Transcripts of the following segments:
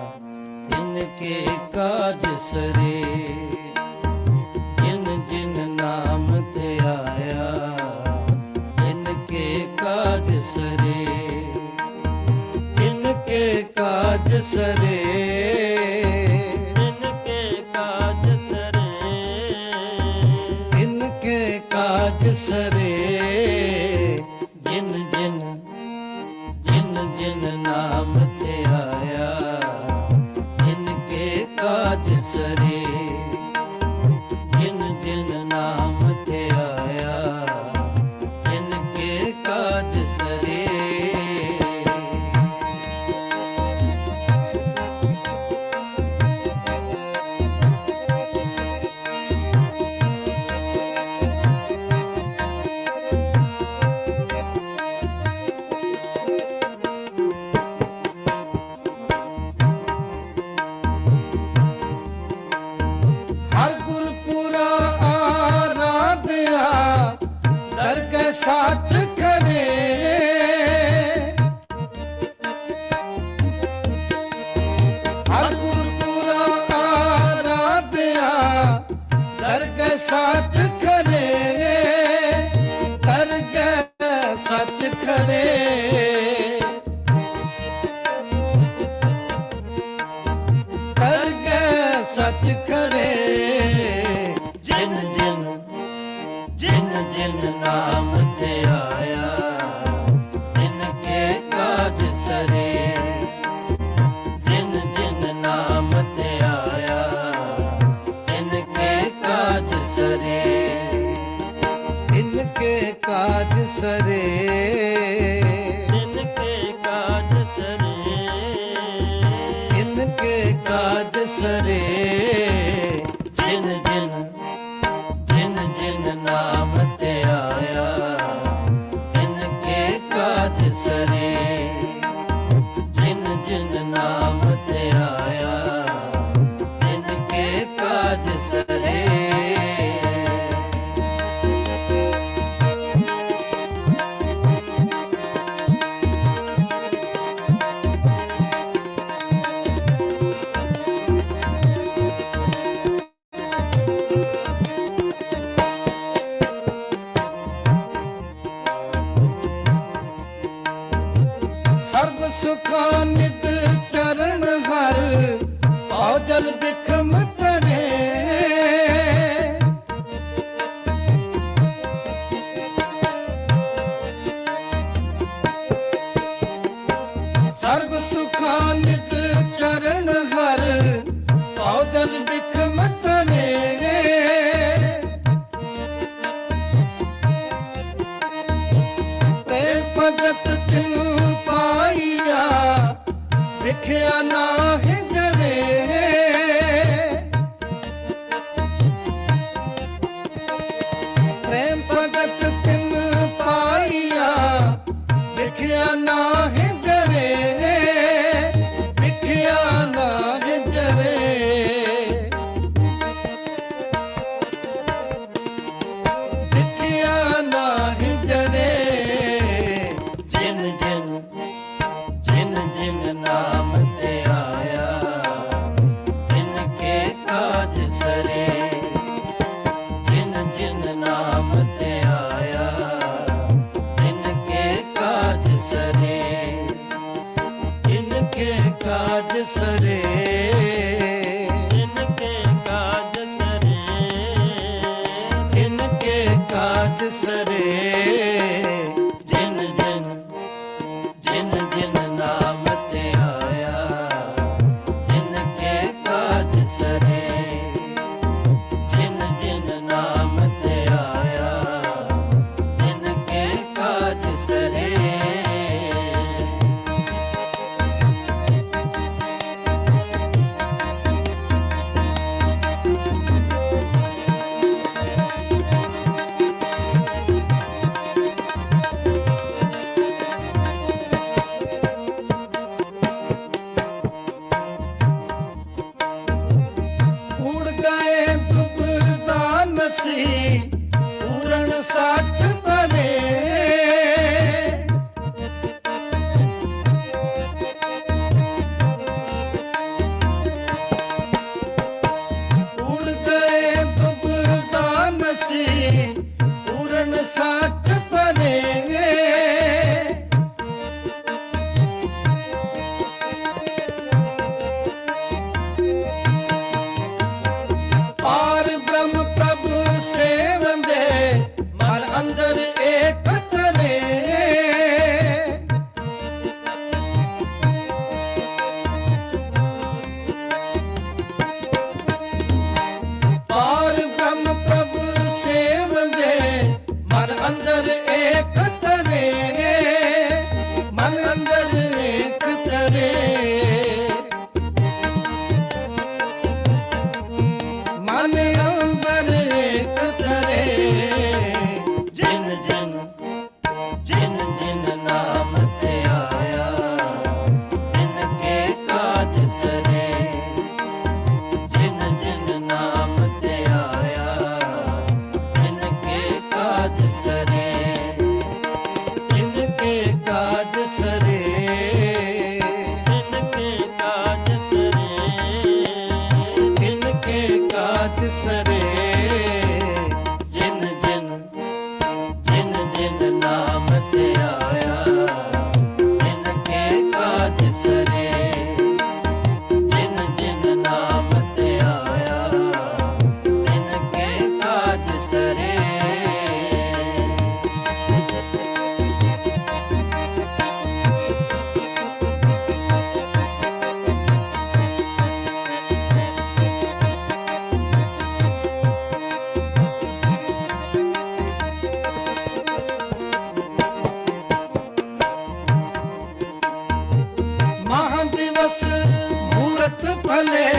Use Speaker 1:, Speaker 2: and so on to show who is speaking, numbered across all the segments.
Speaker 1: तिनके काज सरे, जिन जिन नाम ते आया, तिनके काज सरे, तिनके काज सरे,
Speaker 2: तिनके काज सरे,
Speaker 1: तिनके काज सरे, जिन जिन जिन जिन नाम ते आया, तिनके काज सरे, जिन जिन नाम ते आया, तिनके काज सरे। साच करे, हर गुरपुरा आराध्या, दरगह साच करे, दरगह सच करे, दरगह सच करे, जिन जिन जिन जिन नाम ते आया, तिनके काज सरे, जिन जिन नाम ते आया, तिनके काज सरे, तिनके काज सरे,
Speaker 2: तिनके काज सरे,
Speaker 1: तिनके काज सरे, जिन जिन जिन जिन नाम ते आया, तिनके काज सरे, जिन जिन नाम ते आया, तिनके काज सरे। सर्व सुखानित चरण हर, औजल बिखम तरे, सर्व सुखानित चरण हर, औजल बिखम तरे, प्रेम भगत तिल पाइया, विख्या नाहि जरे, प्रेम भगत तिन पाइया, विख्या नाहि जरे, विख्या नाहि जरे, विख्या नाहि जरे, जिन जिन जिन जिन नाम ते आया, तिनके काज सरे, जिन जिन नाम ते आया, तिनके काज सरे, तिनके काज सरे,
Speaker 2: तिनके काज सरे,
Speaker 1: तिनके काज सरे, जिन जिन जिन जिन नाम ते आया, तिनके काज सरे, जिन जिन नाम ते आया, तिनके काज सरे। पूरण साथ बने, मूरत भले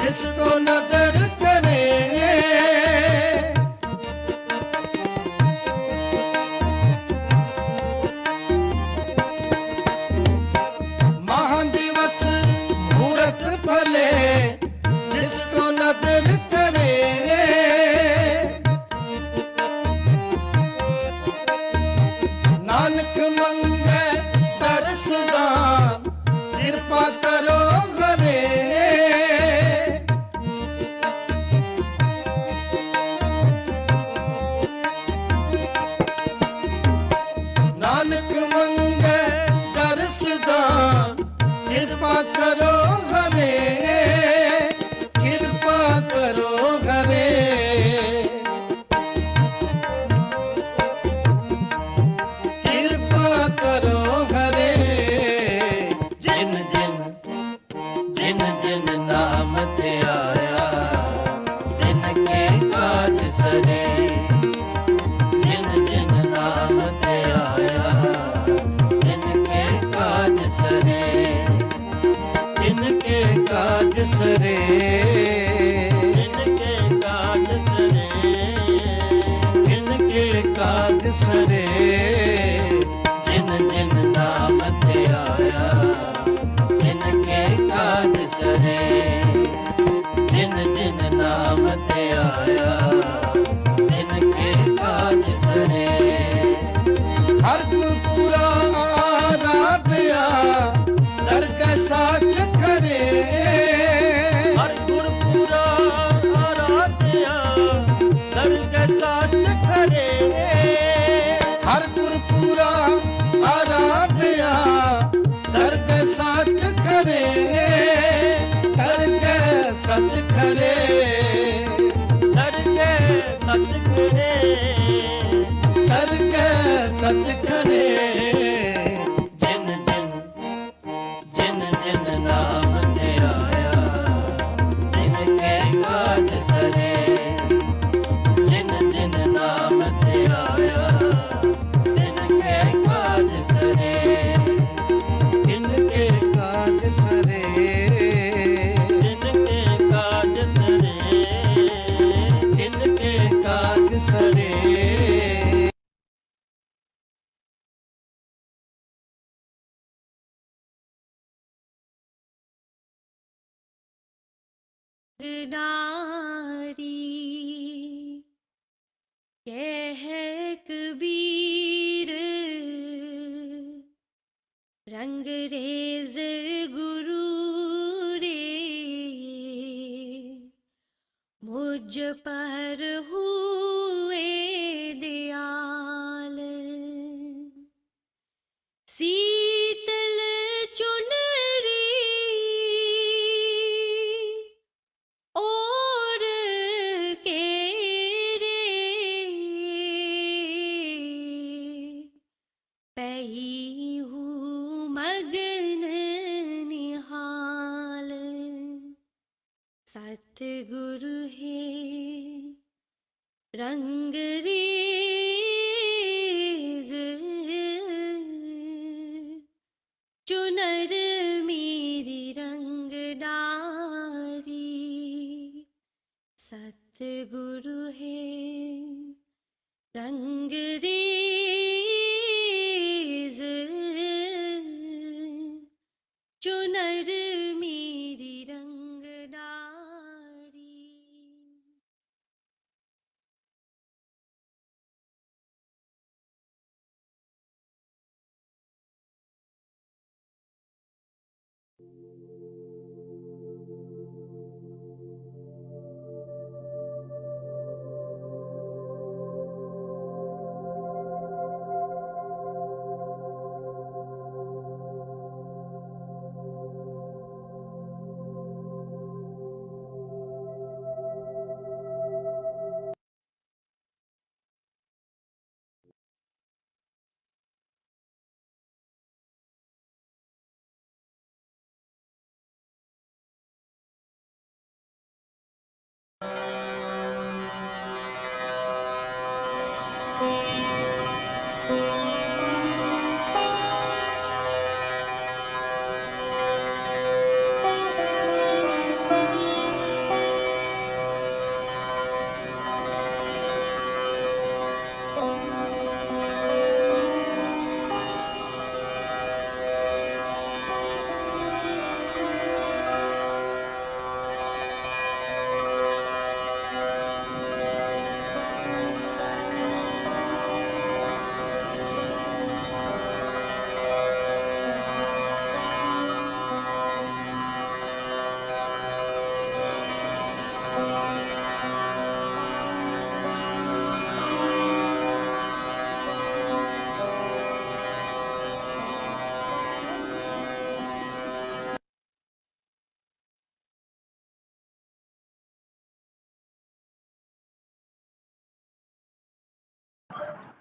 Speaker 1: जिसको नदर करे। महादिवस मूरत भले जिसको नदर करे। नानक मंगे तरसदान कृपा करो घरे। नानक मंगे तरसदान कृपा करो घरे। कृपा करो घरे। कृपा करो घरे। जिन जिन जिन जिन नाम ते आया तिनके काज सरे। जिन जिन नाम ते आया तिनके काज सरे। तिनके काज सरे।
Speaker 2: जिनके काज सरे।
Speaker 1: तिनके काज सरे। जिन जिन नाम ते आया तिनके काज सरे। जिन जिन नाम ते आया तिनके काज सरे। हर गुरपुरा आराध्या दरगह साच करे।
Speaker 2: हर गुरपुरा आराध्या दरगह साच खरे।
Speaker 1: हर गुरपुरा आराध्या दरगह साच करे। दरगह सच करे।
Speaker 2: दरगह सच खरे।
Speaker 1: दरगह सच करे। जिन जिन जिन जिन नाम ते आया तिनके काज सरे। जिन जिन नाम ते आया तिनके काज सरे। तिनके काज सरे।
Speaker 2: जिनके काज सरे।
Speaker 1: तिनके काज सरे।
Speaker 3: नारी कह कबीर रंगरेज गुरु रे मुझ पर हुए दयाल। शीतल चुनरी और केरे पई हूँ मगन निहाल। सतगुरु है रंगरेज चुनर मेरी रंगदारी। सतगुरु है रंगरेज चुनर मेरी रंगदारी।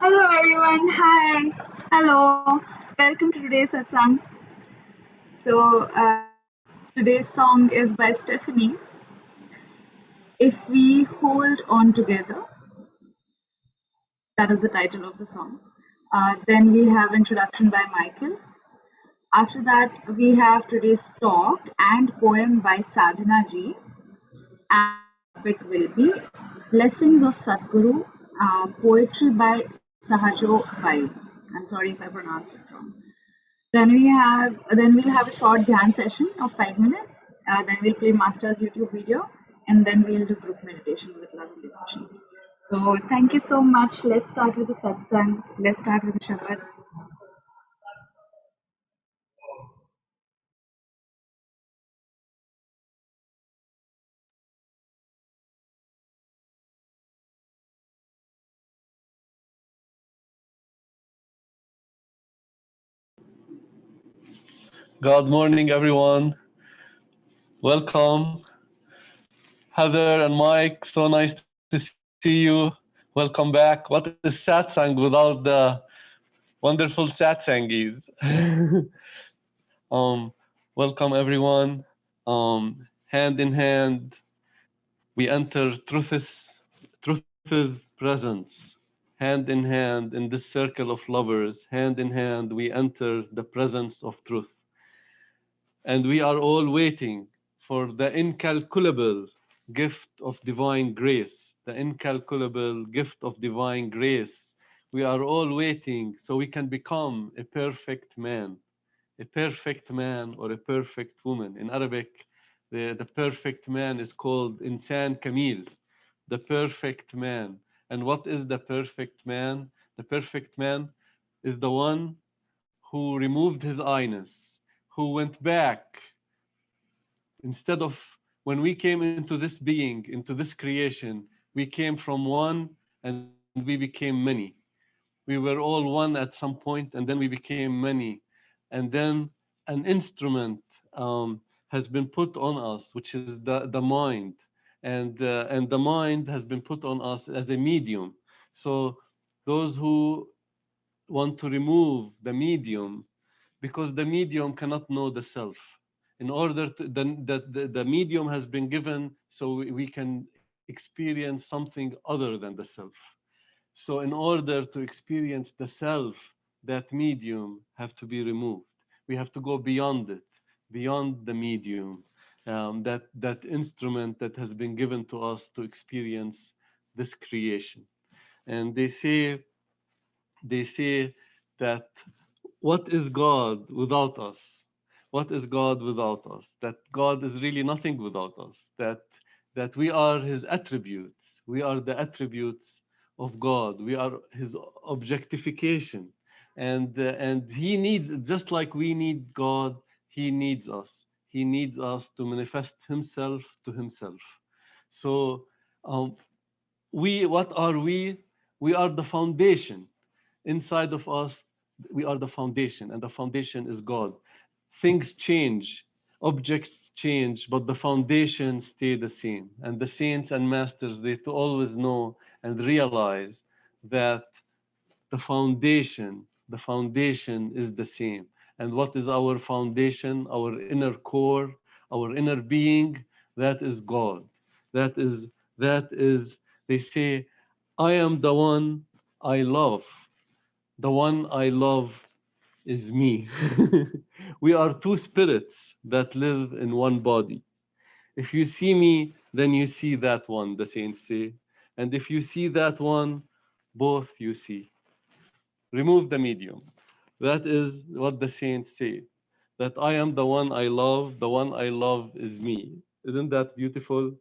Speaker 4: Hello everyone, hi, hello, welcome to today's satsang. Today's song is by Stephanie. If we hold on together, that is the title of the song. Then we have introduction by Michael. After that, we have today's talk and poem by Sadhana ji, and topic will be Blessings of Sadhguru, poetry by Sahajo Bai. I'm sorry if I pronounced it wrong. Then we'll have a short dhyan session of 5 minutes. Then we'll play Master's YouTube video, and then we'll do group meditation with lovely devotion. So thank you so much. Let's start with the satsang. Let's start with the Shabad.
Speaker 5: Good morning, everyone. Welcome, Heather and Mike. So nice to see you. Welcome back. What is satsang without the wonderful satsangis? Welcome, everyone. Hand in hand, we enter truth's presence. Hand in hand, in this circle of lovers, hand in hand, we enter the presence of truth. And we are all waiting for the incalculable gift of divine grace, the incalculable gift of divine grace. We are all waiting so we can become a perfect man or a perfect woman. In Arabic, the perfect man is called Insan Kamil, the perfect man. And what is the perfect man? The perfect man is the one who removed his I-ness, who went back. Instead of when we came into this being, into this creation, we came from one and we became many. We were all one at some point and then we became many. And then an instrument has been put on us, which is the mind. And the mind has been put on us as a medium. So those who want to remove the medium, because the medium cannot know the self. In order to, the medium has been given so we can experience something other than the self. So in order to experience the self, that medium have to be removed. We have to go beyond it, beyond the medium, that instrument that has been given to us to experience this creation. And they say that what is God without us? What is God without us? That God is really nothing without us. That we are His attributes. We are the attributes of God. We are His objectification, and He needs, just like we need God. He needs us. He needs us to manifest Himself to Himself. So, what are we? We are the foundation. Inside of us, we are the foundation, and the foundation is God. Things change, objects change, but the foundation stay the same. And the saints and masters, they to always know and realize that the foundation is the same. And what is our foundation? Our inner core, our inner being, that is God. That is, they say, I am the one I love. The one I love is me. We are two spirits that live in one body. If you see me, then you see that one, the saints say. And if you see that one, both you see. Remove the medium. That is what the saints say. That I am the one I love, the one I love is me. Isn't that beautiful?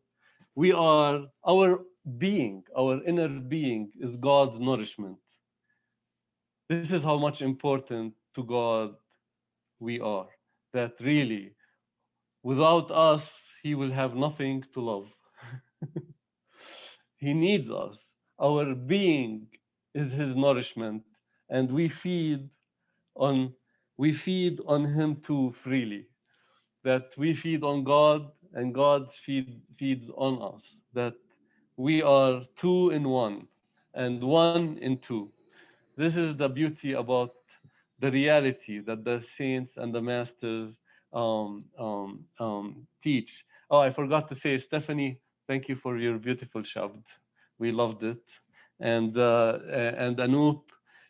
Speaker 5: We are, our being, our inner being is God's nourishment. This is how much important to God we are. That really, without us, He will have nothing to love. He needs us. Our being is His nourishment, and on we feed on Him too freely. That we feed on God, and God feeds on us. That we are two in one, and one in two. This is the beauty about the reality that the saints and the masters teach. Oh, I forgot to say, Stephanie, thank you for your beautiful shabd. We loved it. And Anoop,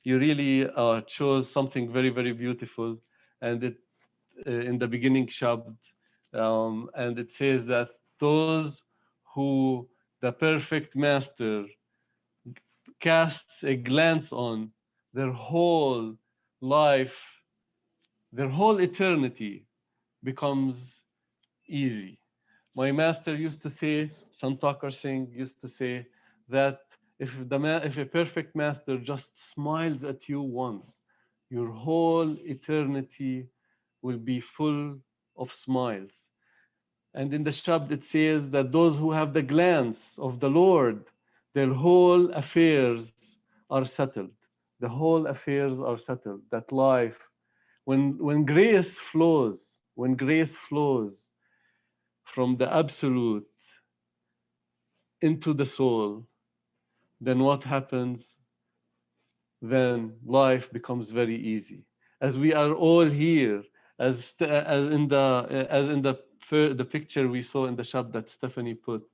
Speaker 5: you really chose something very, very beautiful. And it in the beginning shabd, and it says that those who the perfect master casts a glance on, their whole life, their whole eternity becomes easy. My master used to say, Sant Singh used to say that if a perfect master just smiles at you once, your whole eternity will be full of smiles. And in the Shabd it says that those who have the glance of the Lord, their whole affairs are settled. The whole affairs are settled. That life, when grace flows from the absolute into the soul, then what happens? Then life becomes very easy. As we are all here, as in the picture we saw in the shop that Stephanie put,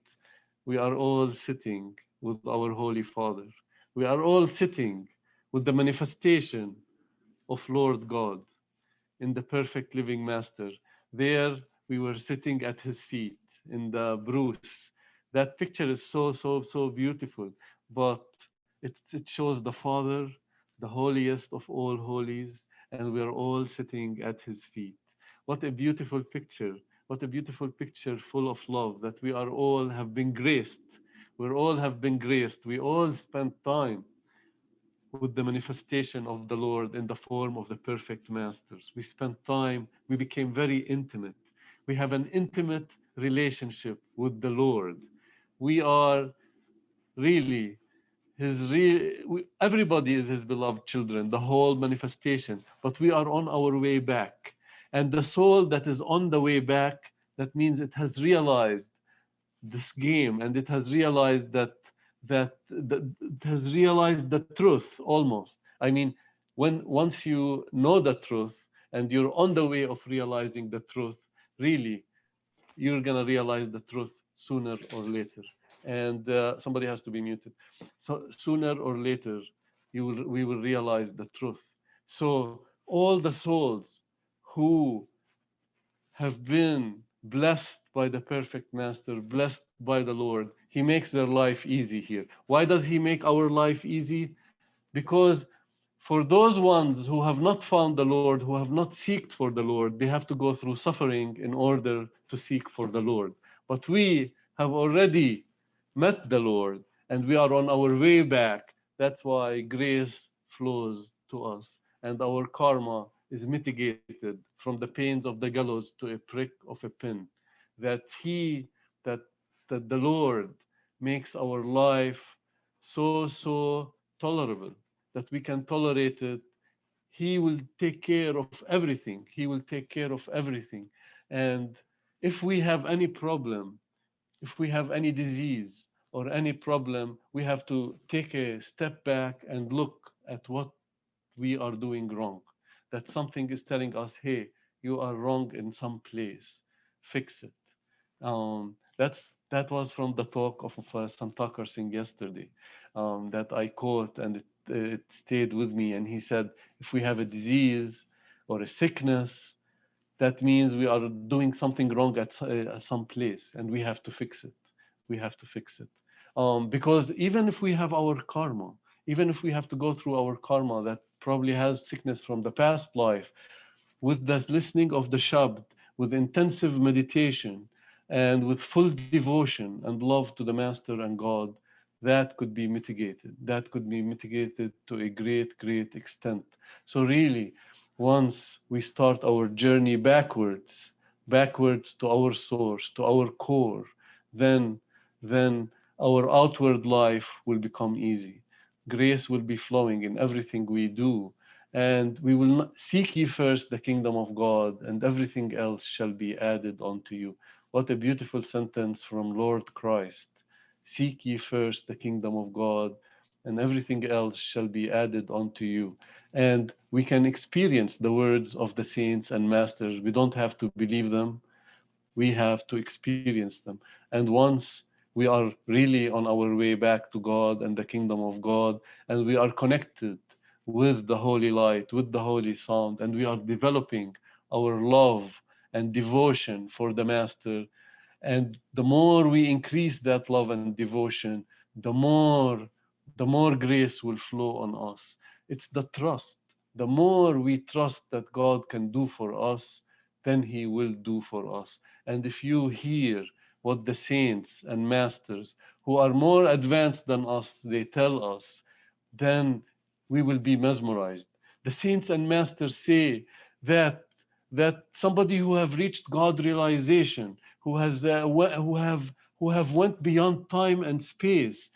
Speaker 5: we are all sitting with our Holy Father. We are all sitting with the manifestation of Lord God in the perfect living Master. There we were sitting at his feet in the Bruce. That picture is so beautiful, but it shows the Father, the holiest of all holies, and we are all sitting at his feet. What a beautiful picture. What a beautiful picture full of love that we are all have been graced. We all have been graced. We all spent time with the manifestation of the Lord in the form of the perfect masters. We spent time, we became very intimate. We have an intimate relationship with the Lord. We are really everybody is his beloved children, the whole manifestation, but we are on our way back. And the soul that is on the way back, that means it has realized this game, and it has realized that it has realized the truth almost. I mean, when once you know the truth and you're on the way of realizing the truth, really you're gonna realize the truth sooner or later. And somebody has to be muted. So sooner or later we will realize the truth. So all the souls who have been blessed by the perfect master, blessed by the Lord, he makes their life easy here. Why does he make our life easy? Because for those ones who have not found the Lord, who have not seeked for the Lord, they have to go through suffering in order to seek for the Lord. But we have already met the Lord and we are on our way back. That's why grace flows to us and our karma is mitigated from the pains of the gallows to a prick of a pin. That He, that, that the Lord makes our life so tolerable that we can tolerate it. He will take care of everything. He will take care of everything. And if we have any problem, if we have any disease or any problem, we have to take a step back and look at what we are doing wrong. That something is telling us, hey, you are wrong in some place. Fix it. That was from the talk of Sant Singh yesterday, that I quote, and it stayed with me. And he said, if we have a disease or a sickness, that means we are doing something wrong at some place, and we have to fix it. We have to fix it, because even if we have our karma, even if we have to go through our karma that probably has sickness from the past life, with the listening of the Shabd, with intensive meditation, and with full devotion and love to the Master and God, that could be mitigated. That could be mitigated to a great extent. So, really, once we start our journey backwards to our source, to our core, then, then our outward life will become easy. Grace will be flowing in everything we do, and we will not seek ye first the kingdom of God, and everything else shall be added unto you. What a beautiful sentence from Lord Christ. Seek ye first the kingdom of God, and everything else shall be added unto you. And we can experience the words of the saints and masters. We don't have to believe them, we have to experience them. And once we are really on our way back to God and the kingdom of God, and we are connected with the holy light, with the holy sound, and we are developing our love and devotion for the Master, and the more we increase that love and devotion, the more grace will flow on us. It's the trust. The more we trust that God can do for us, then He will do for us. And if you hear what the saints and masters who are more advanced than us, they tell us, then we will be mesmerized. The saints and masters say that somebody who have reached God realization, who has who have went beyond time and space.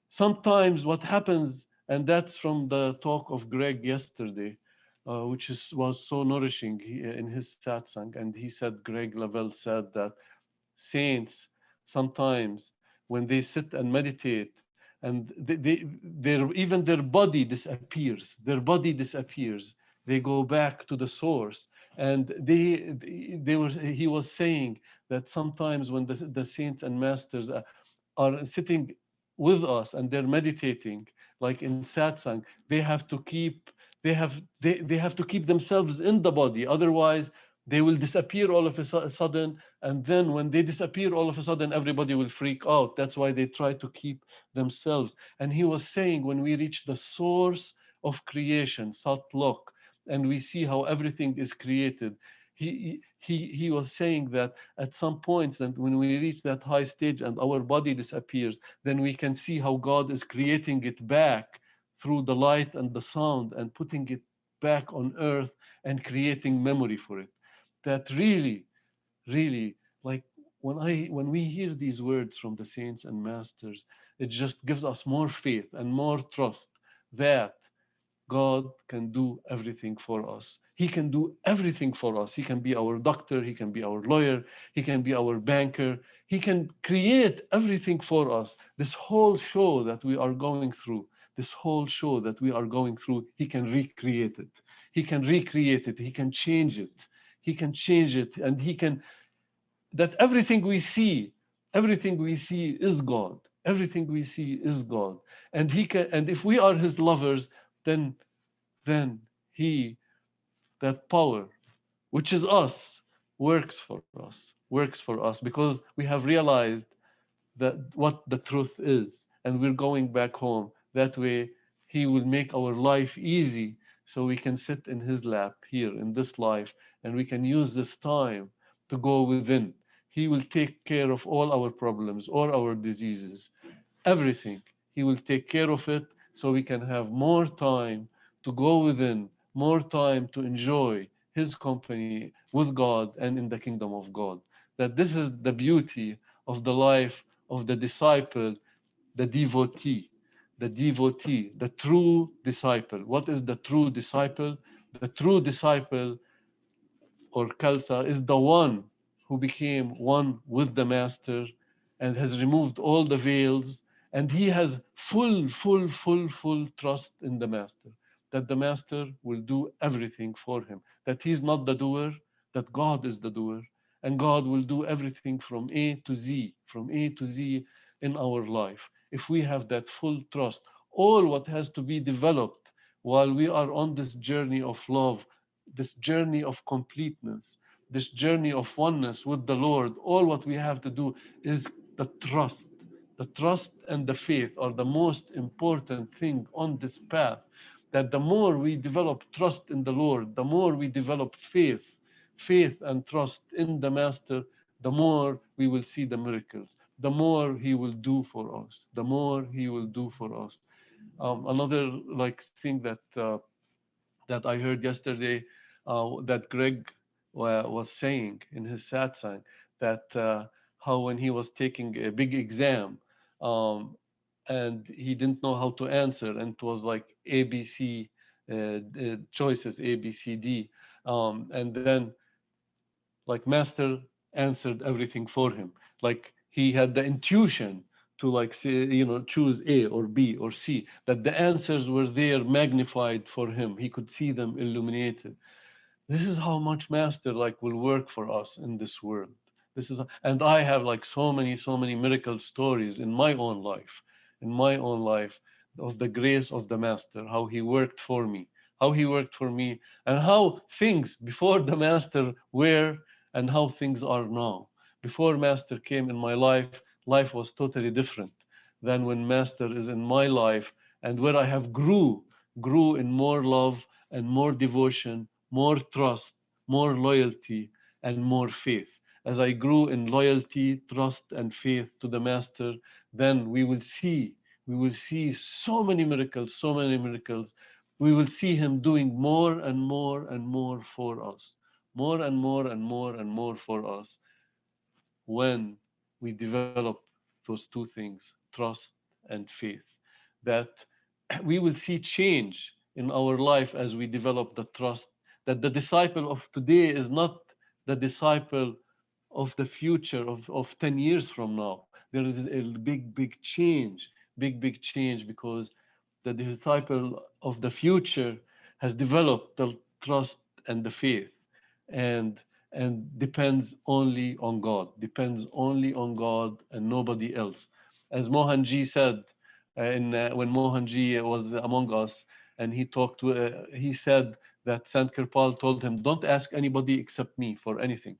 Speaker 5: Sometimes what happens, and that's from the talk of Greg yesterday, which was so nourishing in his satsang, and he said, Greg Lavelle said that saints sometimes when they sit and meditate and even their body disappears, they go back to the source. And he was saying that sometimes when the saints and masters are sitting with us and they're meditating like in satsang, they have to keep they have to keep themselves in the body, otherwise they will disappear all of a sudden. And then when they disappear all of a sudden, everybody will freak out. That's why they try to keep themselves. And he was saying, when we reach the source of creation, Sat Lok, and we see how everything is created, he was saying that at some points, that when we reach that high stage and our body disappears, then we can see how God is creating it back through the light and the sound and putting it back on earth and creating memory for it. That really, like when we hear these words from the saints and masters, it just gives us more faith and more trust that God can do everything for us. He can do everything for us. He can be our doctor, he can be our lawyer, he can be our banker, he can create everything for us. This whole show that we are going through, he can recreate it. He can recreate it, he can change it. He can change it, and he can, that everything we see is God. Everything we see is God. And he can, and if we are his lovers, then then he, that power, which is us, works for us because we have realized that what the truth is, and we're going back home. That way he will make our life easy, so we can sit in his lap here in this life, and we can use this time to go within. He will take care of all our problems or our diseases, everything. He will take care of it, so we can have more time to go within, more time to enjoy his company with God and in the kingdom of God. That this is the beauty of the life of the disciple, the devotee, the true disciple. What is the true disciple? The true disciple, or Khalsa, is the one who became one with the Master and has removed all the veils, and he has full trust in the Master, that the Master will do everything for him, that he's not the doer, that God is the doer, and God will do everything from A to Z, in our life. If we have that full trust, all what has to be developed while we are on this journey of love, this journey of completeness, this journey of oneness with the Lord, all what we have to do is the trust. The trust and the faith are the most important thing on this path. That the more we develop trust in the Lord, the more we develop faith and trust in the Master, the more we will see the miracles, the more He will do for us, the more He will do for us. Another like thing that I heard yesterday, that Greg was saying in his satsang, that how when he was taking a big exam, um, and he didn't know how to answer, and it was like ABC choices, A, B, C, D, and then like Master answered everything for him. Like he had the intuition like say, choose A or B or C, that the answers were there magnified for him. He could see them illuminated. This is how much master like will work for us in this world. This is, and I have like so many miracle stories in my own life, of the grace of the master, how he worked for me, and how things before the master were and how things are now. Before master came in my life, life was totally different than when master is in my life, and where I have grew in more love and more devotion, more trust, more loyalty, and more faith. As I grew in loyalty, trust, and faith to the Master, then we will see so many miracles. We will see him doing more and more and more for us, more and more and more and more for us, when we develop those two things, trust and faith, that we will see change in our life as we develop the trust that the disciple of today is not the disciple of the future of 10 years from now. There is a big change, big change, because the disciple of the future has developed the trust and the faith, and depends only on God, and nobody else. As Mohanji said, when Mohanji was among us, and he said that Sant Kirpal told him, "Don't ask anybody except me for anything."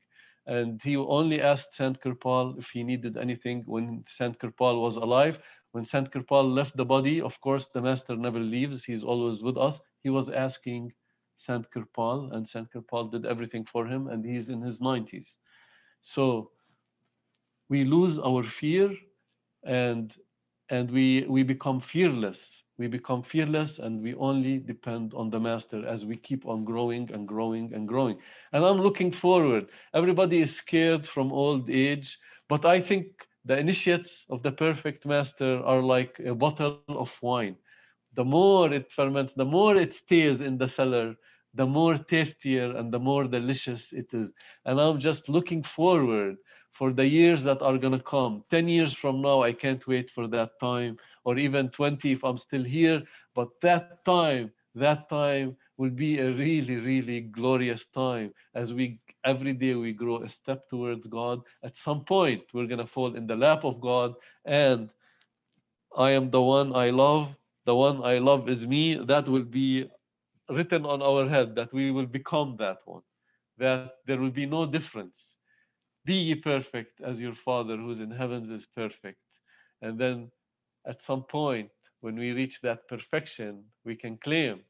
Speaker 5: And he only asked Sant Kirpal if he needed anything when Sant Kirpal was alive. When Sant Kirpal left the body, of course, the master never leaves. He's always with us. He was asking Sant Kirpal, and Sant Kirpal did everything for him, and he's in his 90s. So we lose our fear, and we become fearless. And we only depend on the master as we keep on growing and growing and growing. And I'm looking forward. Everybody is scared from old age, but I think the initiates of the perfect master are like a bottle of wine. The more it ferments, the more it stays in the cellar, the more tastier and the more delicious it is. And I'm just looking forward for the years that are going to come. 10 years from now, I can't wait for that time, or even 20 if I'm still here. But that time will be a really glorious time, as we every day we grow a step towards God. At some point, we're going to fall in the lap of God, and I am the one I love. The one I love is me. That will be written on our head, that we will become that one, that there will be no difference. Be ye perfect as your Father who's in heavens is perfect. And then at some point, when we reach that perfection, we can claim,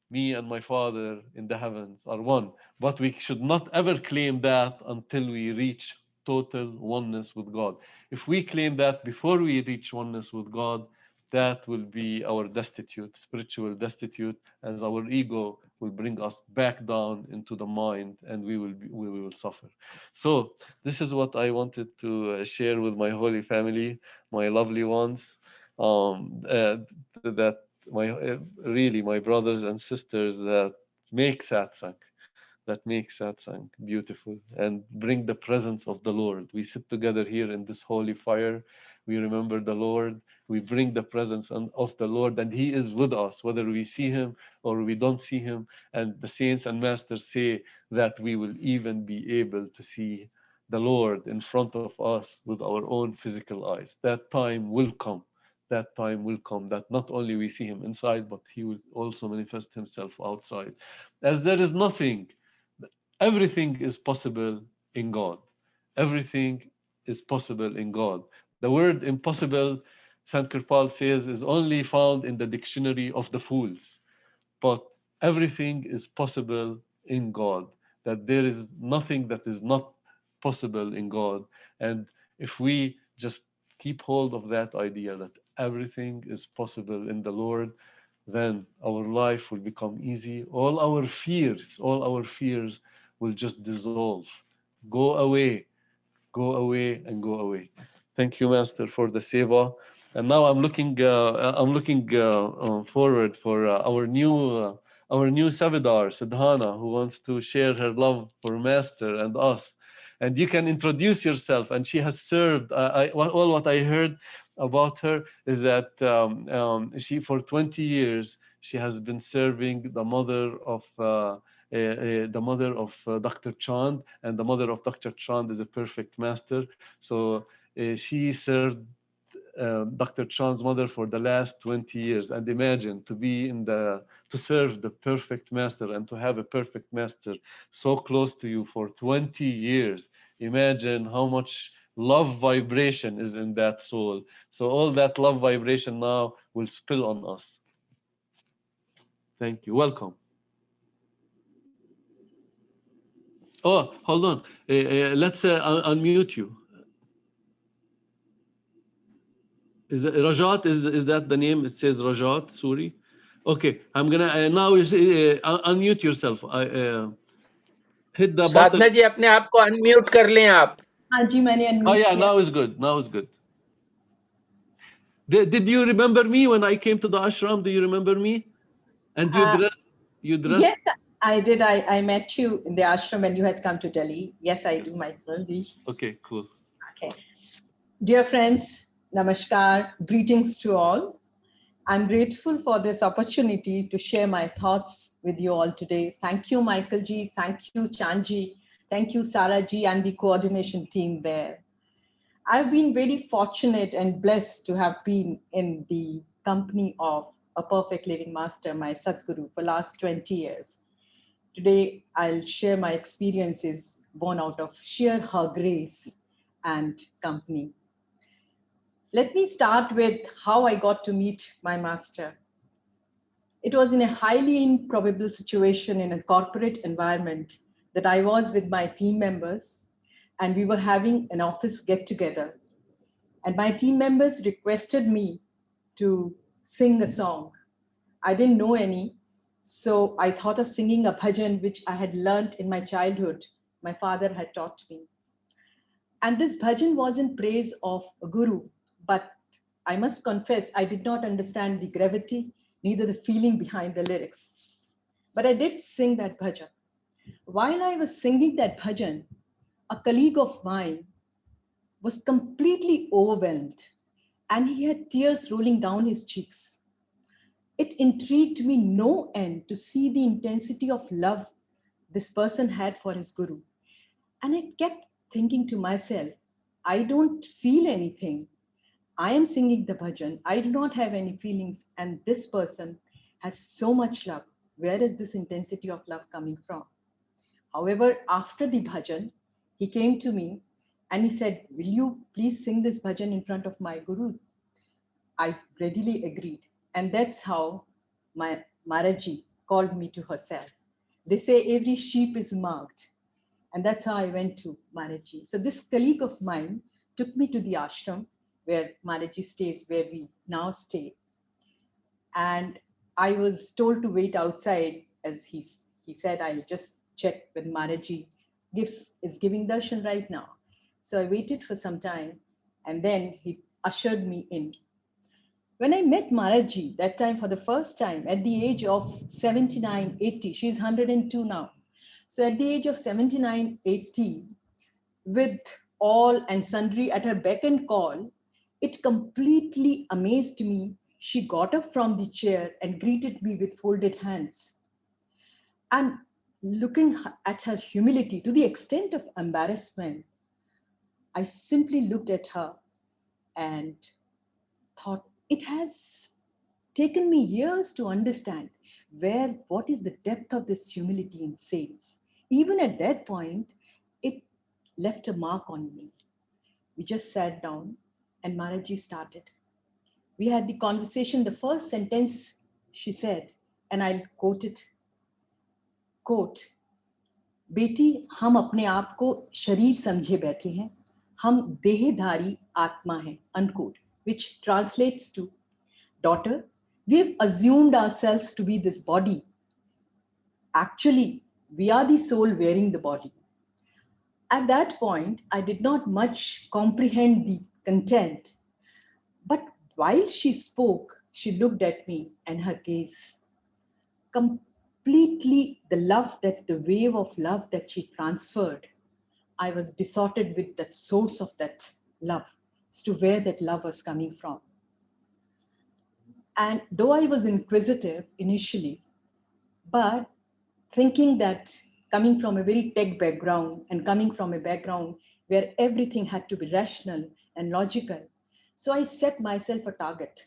Speaker 5: me and my Father in the heavens are one. But we should not ever claim that until we reach total oneness with God. If we claim that before we reach oneness with God, that will be our destitute, spiritual destitute, as our ego will bring us back down into the mind, and we will suffer. So this is what I wanted to share with my holy family, my lovely ones. That really my brothers and sisters that make satsang, beautiful, and bring the presence of the Lord. We sit together here in this holy fire. We remember the Lord. We bring the presence of the Lord, and He is with us, whether we see Him or we don't see Him. And the saints and masters say that we will even be able to see the Lord in front of us with our own physical eyes. That time will come. That time will come, that not only we see Him inside, but He will also manifest Himself outside. As there is nothing, everything is possible in God. Everything is possible in God. The word impossible, Sant Kirpal says, is only found in the dictionary of the fools. But everything is possible in God. That there is nothing that is not possible in God. And if we just keep hold of that idea that everything is possible in the Lord, then our life will become easy. All our fears will just dissolve, go away, and go away. Thank you, Master, for the seva. And now I'm looking forward for our new Savidar, Siddhana, who wants to share her love for Master and us. And you can introduce yourself. And she has served. All what I heard, about her is that she, for 20 years, she has been serving the mother of Dr. Chand, and the mother of Dr. Chand is a perfect master. So she served Dr. Chand's mother for the last 20 years. And imagine to be to serve the perfect master and to have a perfect master so close to you for 20 years. Imagine how much love vibration is in that soul. So all that love vibration now will spill on us. Thank you. Welcome. Oh, hold on. Let's unmute you. Is it Rajat? Is that the name? It says Rajat Suri. Okay, I'm gonna now you say, unmute yourself. Hit the button.
Speaker 6: साधना जी अपने आप को unmute कर लें आप.
Speaker 7: हाँ जी मैंने
Speaker 5: Oh
Speaker 7: unmute
Speaker 5: yeah,
Speaker 7: किया.
Speaker 5: now it's good. Now it's good. Did you remember me when I came to the ashram? Do you remember me? And you dressed.
Speaker 7: Yes, I did. I met you in the ashram when you had come to Delhi. Yes, I do, Michael.
Speaker 5: Okay, cool.
Speaker 7: Okay. Dear friends, namaskar, greetings to all. I'm grateful for this opportunity to share my thoughts with you all today. Thank you, Michael ji. Thank you, Chanji. Thank you, Sarah ji, and the coordination team there. I've been very fortunate and blessed to have been in the company of a perfect living master, my Sadhguru, for last 20 years. Today, I'll share my experiences born out of sheer her grace and company. Let me start with how I got to meet my master. It was in a highly improbable situation in a corporate environment that I was with my team members, and we were having an office get together. And my team members requested me to sing a song. I didn't know any, so I thought of singing a bhajan which I had learnt in my childhood. My father had taught me. And this bhajan was in praise of a guru, but I must confess, I did not understand the gravity, neither the feeling behind the lyrics. But I did sing that bhajan. While I was singing that bhajan, a colleague of mine was completely overwhelmed and he had tears rolling down his cheeks. It intrigued me no end to see the intensity of love this person had for his guru. And I kept thinking to myself, I don't feel anything. I am singing the bhajan. I do not have any feelings. And this person has so much love. Where is this intensity of love coming from? However, after the bhajan, he came to me and he said, will you please sing this bhajan in front of my guru? I readily agreed. And that's how my Maraji called me to herself. They say every sheep is marked. And that's how I went to Maraji. So this colleague of mine took me to the ashram where Maraji stays, where we now stay. And I was told to wait outside, as he said, I'll just check with Maraji. Is giving darshan right now. So I waited for some time and then he ushered me in. When I met Maraji, that time for the first time, at the age of 79, 80, she's 102 now. So at the age of 79, 80, with all and sundry at her beck and call, it completely amazed me. She got up from the chair and greeted me with folded hands. And looking at her humility to the extent of embarrassment, I simply looked at her and thought, it has taken me years to understand what is the depth of this humility in saints. Even at that point, it left a mark on me. We just sat down and Maraji started. We had the conversation. The first sentence she said, and I'll quote it, quote, बेटी हम अपने आप को शरीर समझे बैठे हैं, हम देहधारी आत्मा हैं, unquote, which translates to, daughter, we've assumed ourselves to be this body. Actually, we are the soul wearing the body. At that point, I did not much comprehend the content, but while she spoke, she looked at me and her gaze, completely the wave of love that she transferred, I was besotted with that source of that love. as to where that love was coming from. And though I was inquisitive initially, but thinking that coming from a very tech background and coming from a background where everything had to be rational and logical, so I set myself a target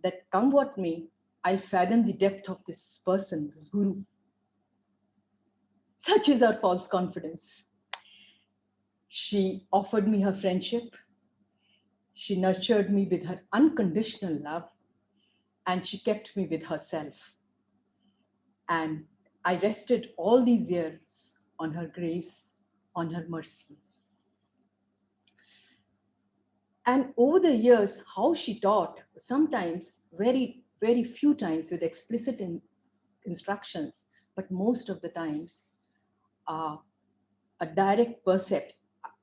Speaker 7: that come what may, I'll fathom the depth of this person, this guru. Such is our false confidence. She offered me her friendship. She nurtured me with her unconditional love, and she kept me with herself. And I rested all these years on her grace, on her mercy. And over the years, how she taught, sometimes very, very few times with explicit instructions, but most of the times, a direct percept.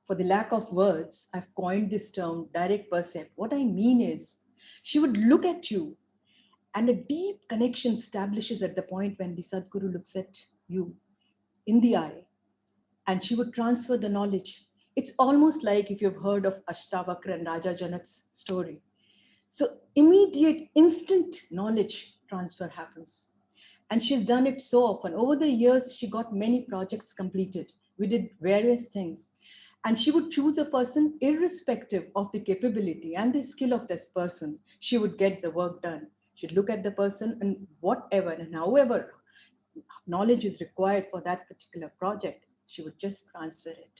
Speaker 7: For the lack of words, I've coined this term, direct percept. What I mean is, she would look at you and a deep connection establishes at the point when the Sadguru looks at you in the eye, and she would transfer the knowledge. It's almost like if you've heard of Ashtavakra and Raja Janak's story. So immediate, instant knowledge transfer happens. And she's done it so often. Over the years, she got many projects completed. We did various things. And she would choose a person irrespective of the capability and the skill of this person. She would get the work done. She'd look at the person and whatever and however knowledge is required for that particular project, she would just transfer it.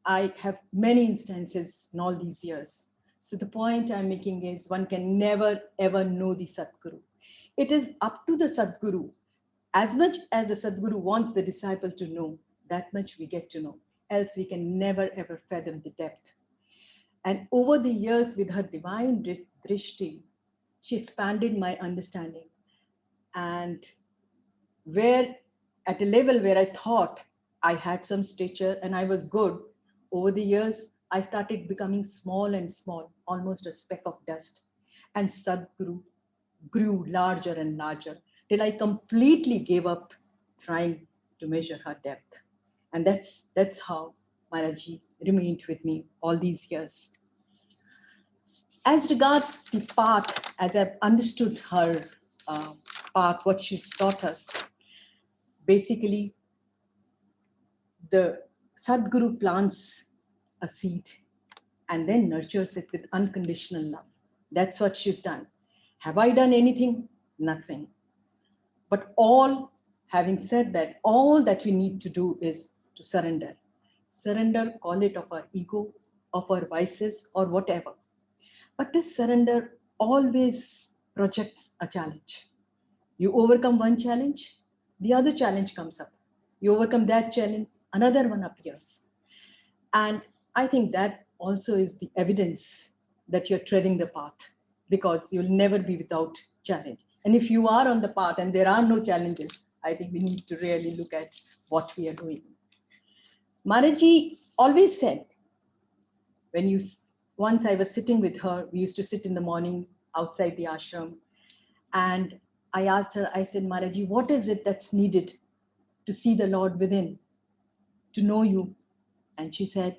Speaker 7: I have many instances in all these years. So the point I'm making is one can never ever know the Sadguru. It is up to the Sadguru. As much as the Sadguru wants the disciple to know, that much we get to know. Else we can never ever fathom the depth. And over the years with her divine drishti, she expanded my understanding. And where at a level where I thought I had some stature and I was good, over the years, I started becoming small and small, almost a speck of dust. And Sadguru grew larger and larger till I completely gave up trying to measure her depth. And that's how Maharaji remained with me all these years. As regards the path, as I've understood her path, what she's taught us, basically the Sadguru plants a seed and then nurtures it with unconditional love. That's what she's done. Have I done anything? Nothing. But having said that, all that we need to do is to surrender. Surrender, call it of our ego, of our vices, or whatever. But this surrender always projects a challenge. You overcome one challenge, the other challenge comes up. You overcome that challenge, another one appears. And I think that also is the evidence that you're treading the path, because you'll never be without challenge. And if you are on the path and there are no challenges, I think we need to really look at what we are doing. Maharaji always said, once I was sitting with her, we used to sit in the morning outside the ashram, and I asked her, I said, Maharaji, what is it that's needed to see the Lord within, to know you? And she said,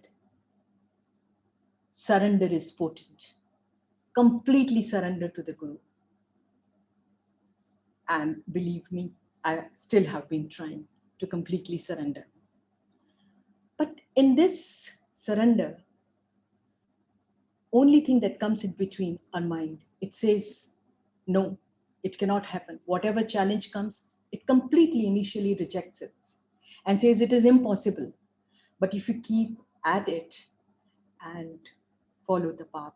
Speaker 7: surrender is potent. Completely surrender to the Guru. And believe me, I still have been trying to completely surrender. But in this surrender, only thing that comes in between our mind, it says, no, it cannot happen. Whatever challenge comes, it completely initially rejects it and says it is impossible. But if you keep at it and follow the path,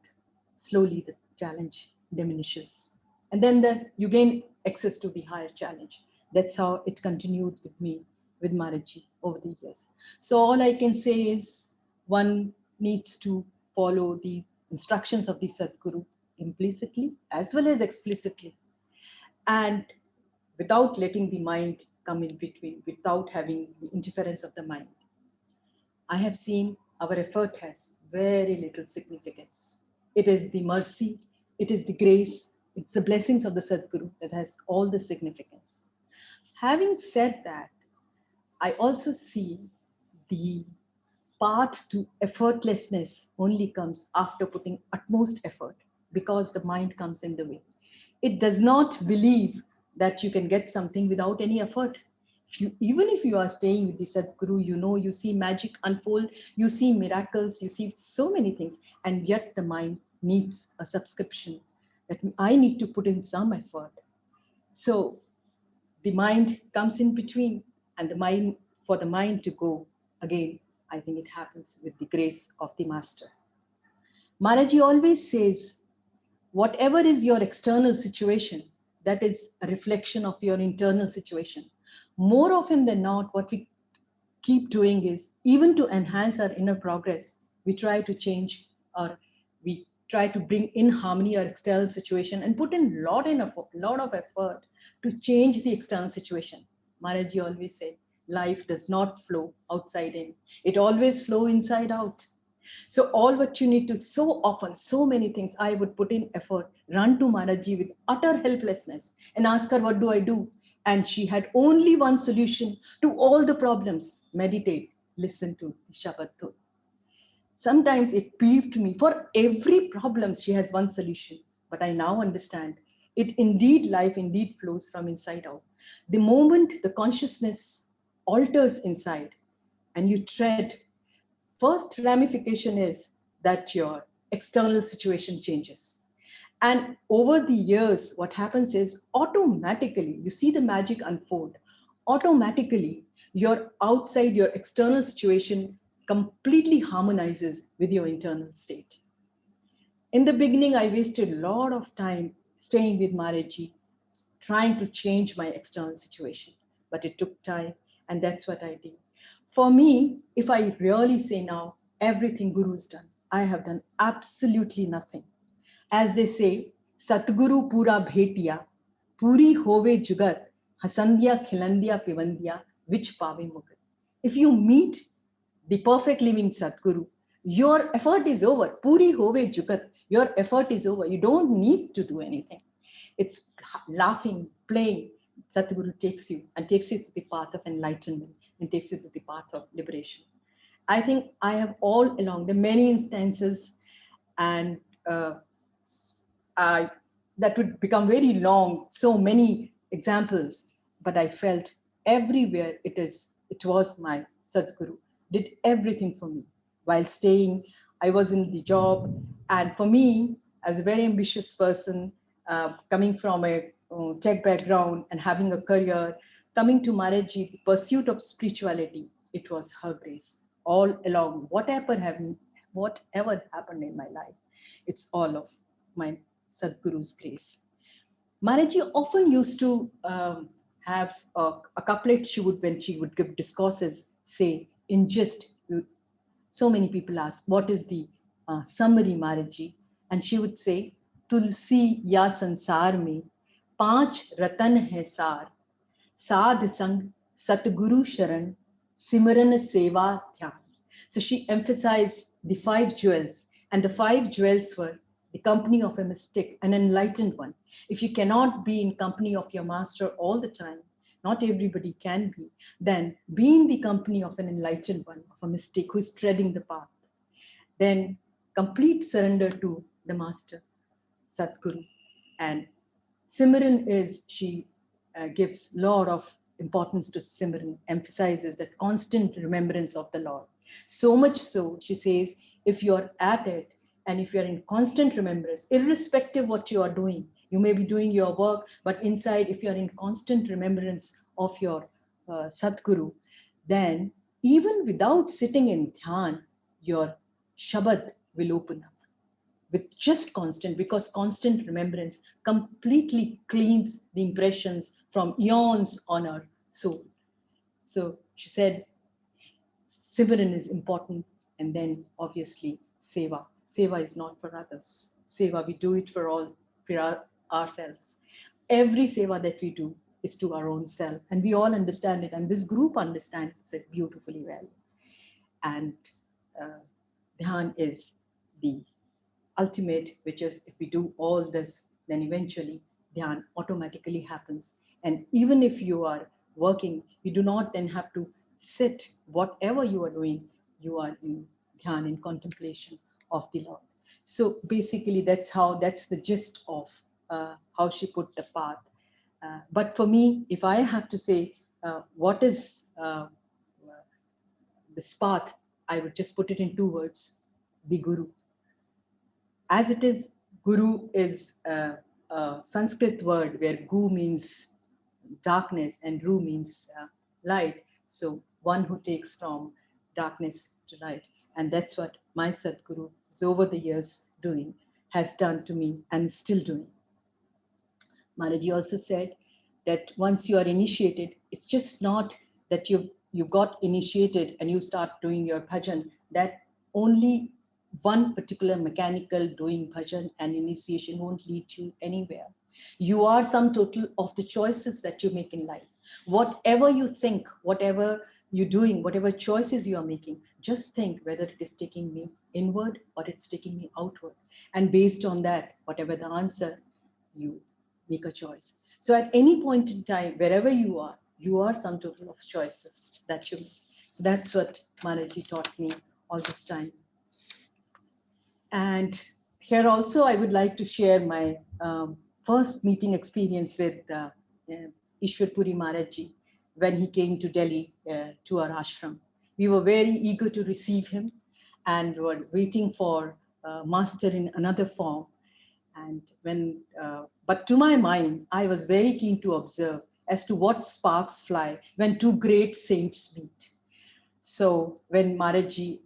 Speaker 7: slowly the challenge diminishes. And then you gain access to the higher challenge. That's how it continued with me, with Maharaji over the years. So all I can say is one needs to follow the instructions of the Sadguru implicitly as well as explicitly, and without letting the mind come in between, without having the interference of the mind. I have seen our effort has very little significance. It is the mercy, it is the grace, it's the blessings of the Sadguru that has all the significance. Having said that, I also see the path to effortlessness only comes after putting utmost effort, because the mind comes in the way. It does not believe that you can get something without any effort. Even if you are staying with the Sadguru, you see magic unfold, you see miracles, you see so many things, and yet the mind needs a subscription, that I need to put in some effort. So the mind comes in between, and for the mind to go again, I think it happens with the grace of the master. Maharaji always says, whatever is your external situation, that is a reflection of your internal situation. More often than not, what we keep doing is, even to enhance our inner progress, we try to change, or we try to bring in harmony our external situation and put in lot of effort to change the external situation. Maharaji always said, life does not flow outside in, it always flow inside out. So all what you need to, so often, so many things, I would put in effort, run to Maharaji with utter helplessness and ask her, what do I do? And she had only one solution to all the problems: meditate, listen to Shabad Dhun. Sometimes it peeved me. For every problem, she has one solution. But I now understand it indeed, life indeed flows from inside out. The moment the consciousness alters inside and you tread, first ramification is that your external situation changes. And over the years, what happens is, automatically, you see the magic unfold. Automatically, your outside, your external situation completely harmonizes with your internal state. In the beginning, I wasted a lot of time staying with Maharaji, trying to change my external situation. But it took time, and that's what I did. For me, if I really say now, everything Guru's done, I have done absolutely nothing. As they say, Satguru Pura Bhetiya, Puri Hove Jugat, Hasandya Khilandya Pivandya, which Pave Mugat. If you meet the perfect living Satguru, your effort is over. Puri Hove Jugat, your effort is over. You don't need to do anything. It's laughing, playing. Satguru takes you and takes you to the path of enlightenment and takes you to the path of liberation. I think I have all along the many instances, and I, that would become very long, so many examples, but I felt everywhere it was my Sadguru, did everything for me. While staying, I was in the job, and for me, as a very ambitious person, coming from a tech background and having a career, coming to Maharaji, the pursuit of spirituality, it was her grace. All along, whatever happened in my life, it's all of my Sadhguru's grace. Maharaji often used to have a couplet she would, when she would give discourses, say, in gist, so many people ask, what is the summary, Maharaji? And she would say, Tulsi ya sansar mein, panch ratan hai sar, Sadh Sang, Satguru Sharan, Simran Seva Dhyan. So she emphasized the five jewels, and the five jewels were the company of a mystic, an enlightened one. If you cannot be in company of your master all the time, not everybody can be, then be in the company of an enlightened one, of a mystic who is treading the path. Then complete surrender to the master, Satguru. And Simran is, she gives a lot of importance to Simran, emphasizes that constant remembrance of the Lord. So much so, she says, if you're at it and if you're in constant remembrance, irrespective what you are doing, you may be doing your work, but inside, if you're in constant remembrance of your Satguru, then even without sitting in dhyan, your Shabad will open up with just constant, because constant remembrance completely cleans the impressions from eons on our soul. So she said, Simran is important, and then obviously Seva. Seva is not for others. Seva, we do it for ourselves. Every Seva that we do is to our own self, and we all understand it, and this group understands it beautifully well. And Dhyan is the ultimate, which is, if we do all this, then eventually dhyan automatically happens. And even if you are working, you do not then have to sit, whatever you are doing, you are in dhyan, in contemplation of the Lord. So basically, that's the gist of how she put the path. But for me, if I have to say what is this path, I would just put it in two words: the Guru. As it is, Guru is a Sanskrit word where Gu means darkness and Ru means light. So one who takes from darkness to light. And that's what my Sadguru is over the years doing, has done to me and is still doing. Maharaji also said that once you are initiated, it's just not that you got initiated and you start doing your bhajan, that only one particular mechanical doing bhajan and initiation won't lead you anywhere. You are sum total of the choices that you make in life. Whatever you think, whatever you're doing, whatever choices you are making, just think whether it is taking me inward or it's taking me outward. And based on that, whatever the answer, you make a choice. So at any point in time, wherever you are sum total of choices that you make. So that's what Maharaji taught me all this time. And here also, I would like to share my first meeting experience with Ishwar Puri Maharaji when he came to Delhi to our ashram. We were very eager to receive him and were waiting for master in another form. And but to my mind, I was very keen to observe as to what sparks fly when two great saints meet. So when Maharaji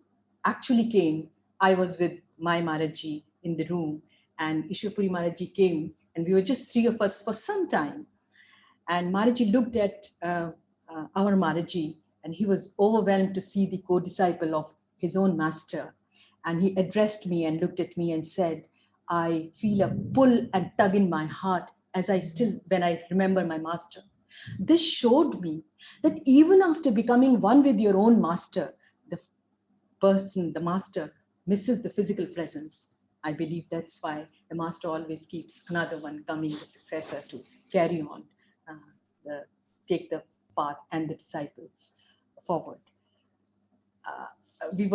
Speaker 7: actually came, I was with my Maharaji in the room, and Ishwapuri Maharaji came, and we were just three of us for some time. And Maharaji looked at our Maharaji, and he was overwhelmed to see the co-disciple of his own master. And he addressed me and looked at me and said, I feel a pull and tug in my heart when I remember my master. This showed me that even after becoming one with your own master, the person, the master, misses the physical presence. I believe that's why the master always keeps another one coming, the successor, to carry on, take the path and the disciples forward. We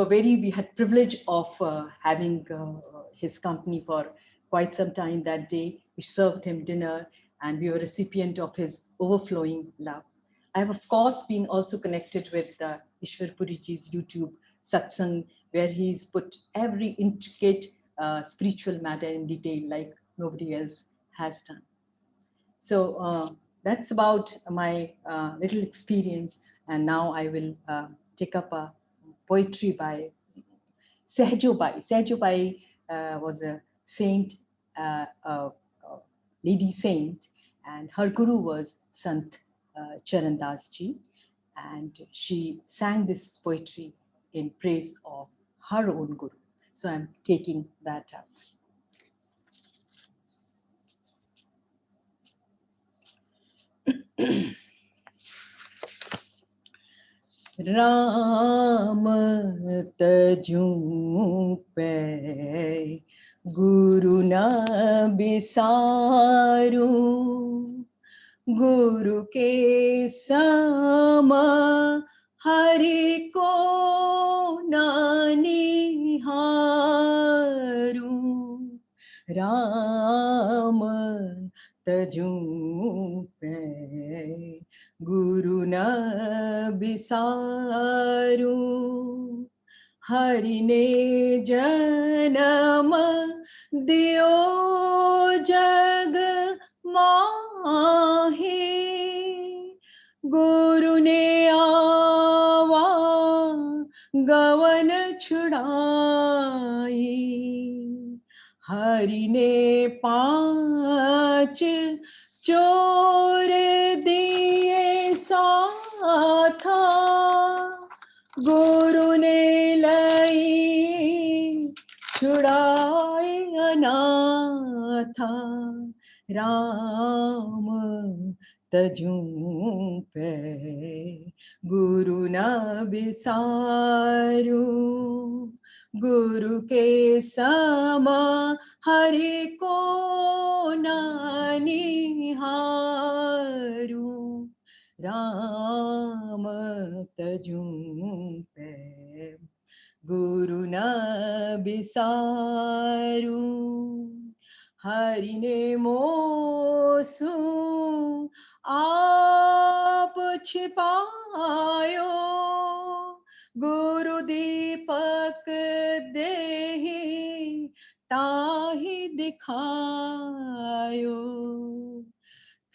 Speaker 7: had privilege of having his company for quite some time that day. We served him dinner and we were recipient of his overflowing love. I have of course been also connected with Ishwar Puriji's YouTube satsang, where he's put every intricate spiritual matter in detail like nobody else has done. So that's about my little experience, and now I will take up a poetry by Sehjo Bai. Sehjo Bai was a saint, a lady saint, and her guru was Sant Charan Das Ji, and she sang this poetry in praise of her own guru. So I'm taking that up. Ram तजूं पे गुरु न बिसारूं, गुरु के समा हरि को न निहारूं, राम तजूं पे गुरु न बिसारूं, हरि ने जन्म दियो जग माही, गुरु ने आवा गवन छुड़ाई, हरि ने पांच चोर दिए साथा, गुरु ने लई छुड़ाए अनाथा, राम तजूं पे गुरु न बिसारूं, गुरु के समा हरि को न निहारूं, राम तजूं पे गुरु न बिसारू हरि ने मोसु आप छिपायो गुरु दीपक देहि ताहि दिखायो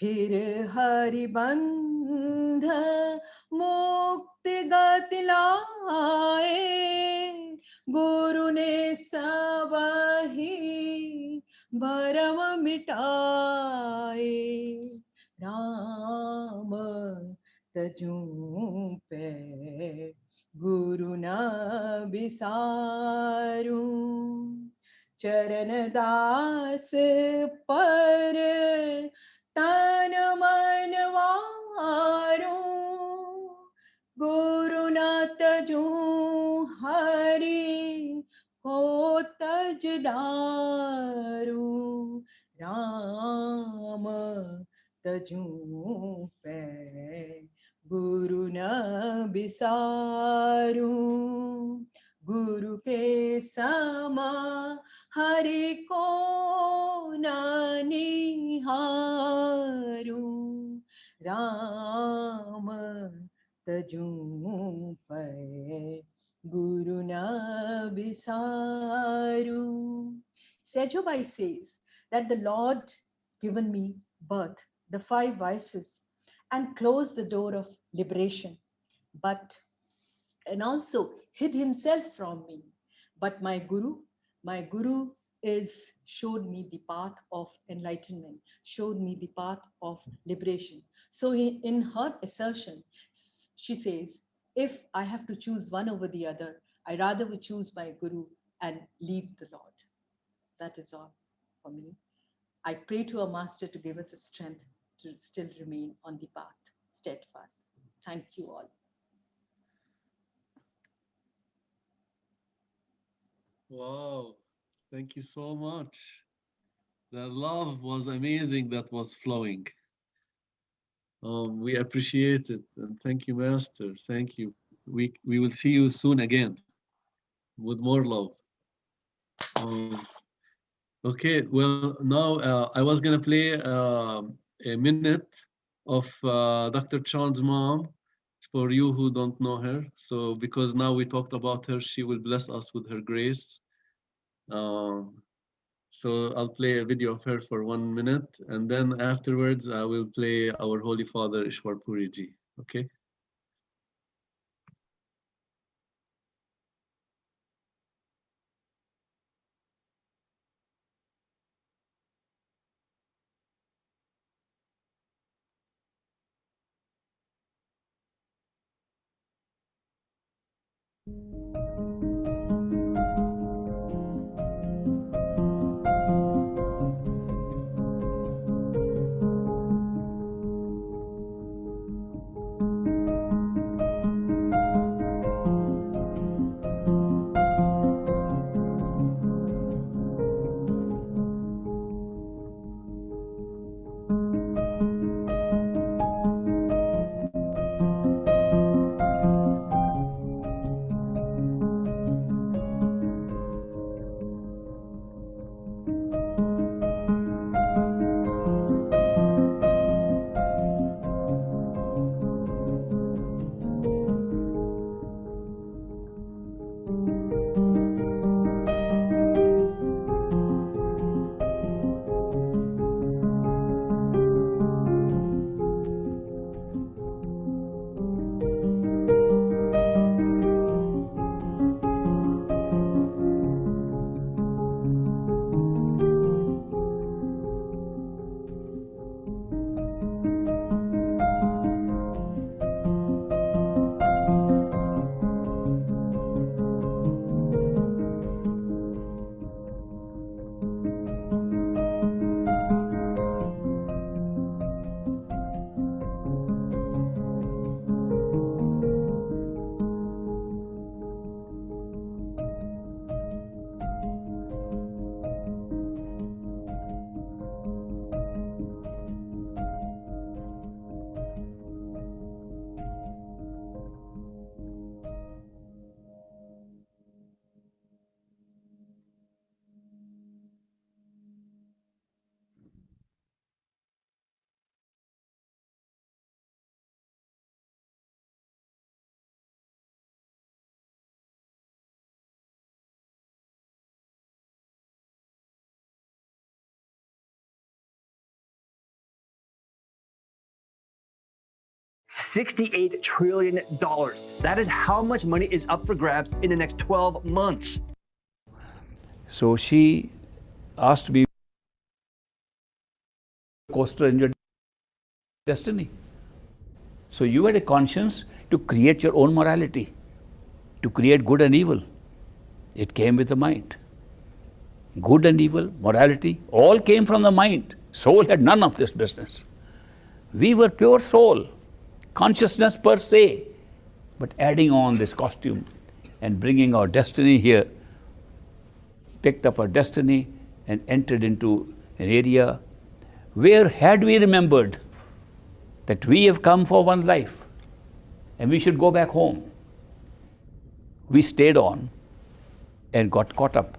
Speaker 7: फिर हरि बंध मुक्ति गति लाए गुरु ने सबहि भरम मिटाए राम तजू पे गुरु न बिसारू चरण दास पर तन मन वारू गुरु न तजू हरि को तज डारू राम तजू पे गुरु न बिसारू गुरु के समा हरि को निहारू राम तजू पर गुरु न बिसारू Sejobai says that the Lord has given me birth, the five vices, and closed the door of liberation, but and also hid himself from me. But my Guru is showed me the path of enlightenment, showed me the path of liberation. So in her assertion, she says, if I have to choose one over the other, I rather would choose my Guru and leave the Lord. That is all for me. I pray to our Master to give us the strength to still remain on the path, steadfast. Thank you all.
Speaker 5: Wow, thank you so much. The love was amazing that was flowing. We appreciate it, and thank you, Master. Thank you. We will see you soon again with more love. Okay, well, now I was gonna play a minute of Dr. Chan's mom for you who don't know her. So because now we talked about her, she will bless us with her grace. So I'll play a video of her for 1 minute, and then afterwards I will play our Holy Father Ishwar Puriji. Okay.
Speaker 8: $68 trillion. That is how much money is up for grabs in the next 12 months.
Speaker 9: So she asked me, coaster in your destiny. So you had a conscience to create your own morality, to create good and evil. It came with the mind. Good and evil, morality, all came from the mind. Soul had none of this business. We were pure soul, consciousness per se, but adding on this costume and bringing our destiny here, picked up our destiny and entered into an area where, had we remembered that we have come for one life and we should go back home, we stayed on and got caught up.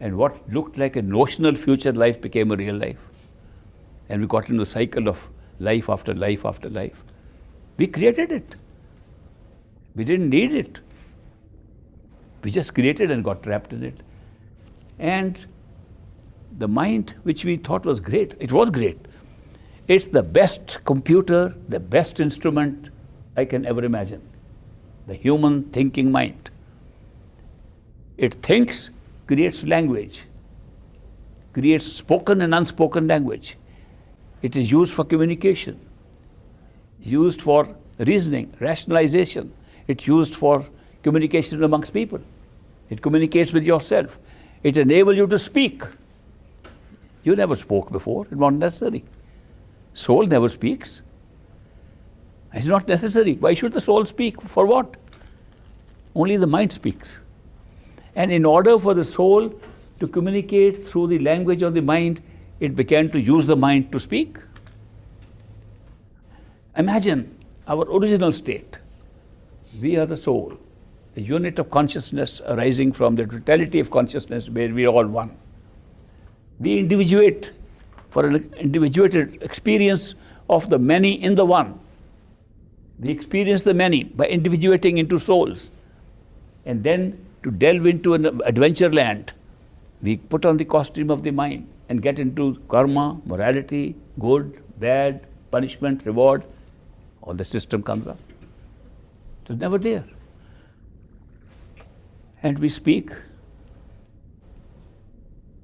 Speaker 9: And what looked like a notional future life became a real life. And we got into a cycle of life after life after life. We created it. We didn't need it. We just created and got trapped in it. And the mind, which we thought was great, it was great. It's the best computer, the best instrument I can ever imagine. The human thinking mind. It thinks, creates language, creates spoken and unspoken language. It is used for communication, used for reasoning, rationalization. It's used for communication amongst people. It communicates with yourself. It enables you to speak. You never spoke before, it's not necessary. Soul never speaks. It's not necessary. Why should the soul speak? For what? Only the mind speaks. And in order for the soul to communicate through the language of the mind, it began to use the mind to speak. Imagine our original state. We are the soul, the unit of consciousness arising from the totality of consciousness where we are all one. We individuate for an individuated experience of the many in the one. We experience the many by individuating into souls. And then to delve into an adventure land, we put on the costume of the mind and get into karma, morality, good, bad, punishment, reward. All the system comes up. It was never there. And we speak.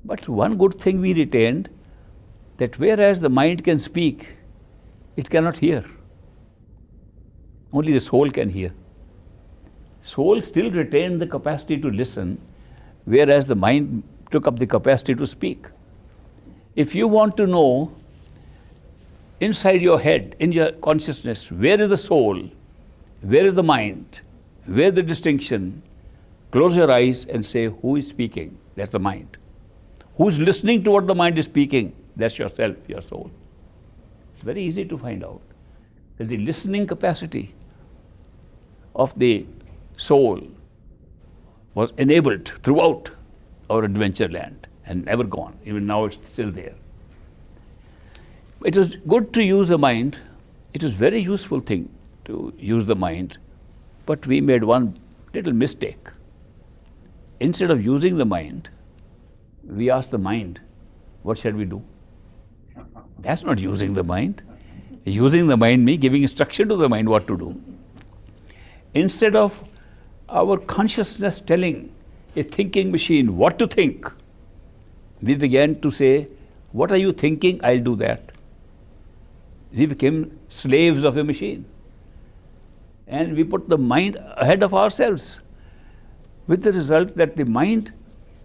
Speaker 9: But one good thing we retained, that whereas the mind can speak, it cannot hear. Only the soul can hear. Soul still retained the capacity to listen, whereas the mind took up the capacity to speak. If you want to know inside your head, in your consciousness, where is the soul, where is the mind, where is the distinction, close your eyes and say, who is speaking? That's the mind. Who's listening to what the mind is speaking? That's yourself, your soul. It's very easy to find out that the listening capacity of the soul was enabled throughout our adventure land and never gone. Even now it's still there. It was good to use the mind. It was a very useful thing to use the mind. But we made one little mistake. Instead of using the mind, we asked the mind, what shall we do? That's not using the mind. Using the mind means giving instruction to the mind what to do. Instead of our consciousness telling a thinking machine what to think, we began to say, what are you thinking? I'll do that. We became slaves of a machine. And we put the mind ahead of ourselves, with the result that the mind,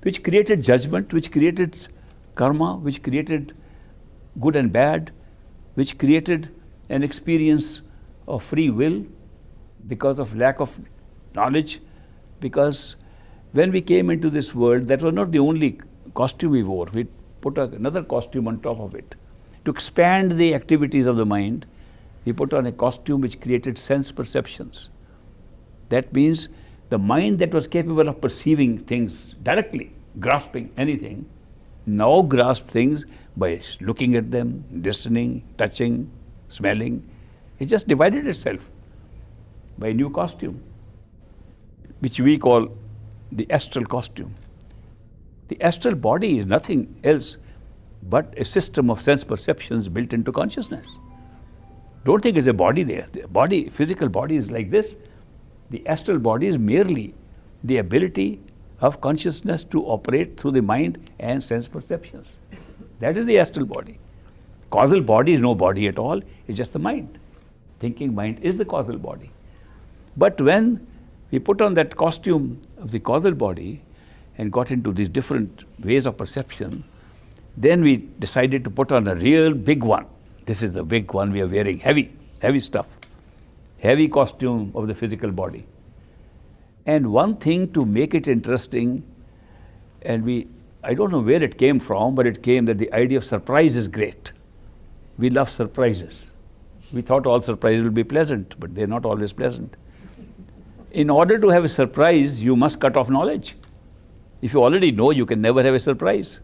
Speaker 9: which created judgment, which created karma, which created good and bad, which created an experience of free will because of lack of knowledge, because when we came into this world, that was not the only costume we wore. We put another costume on top of it. To expand the activities of the mind, we put on a costume which created sense perceptions. That means the mind that was capable of perceiving things directly, grasping anything, now grasps things by looking at them, listening, touching, smelling. It just divided itself by a new costume, which we call the astral costume. The astral body is nothing else but a system of sense perceptions built into consciousness. Don't think there's a body there. The body, physical body is like this. The astral body is merely the ability of consciousness to operate through the mind and sense perceptions. That is the astral body. Causal body is no body at all, it's just the mind. Thinking mind is the causal body. But when we put on that costume of the causal body and got into these different ways of perception, then we decided to put on a real big one. This is the big one we are wearing, heavy stuff, heavy costume of the physical body. And one thing to make it interesting, and I don't know where it came from, but it came that the idea of surprise is great. We love surprises. We thought all surprises will be pleasant, but they're not always pleasant. In order to have a surprise, you must cut off knowledge. If you already know, you can never have a surprise.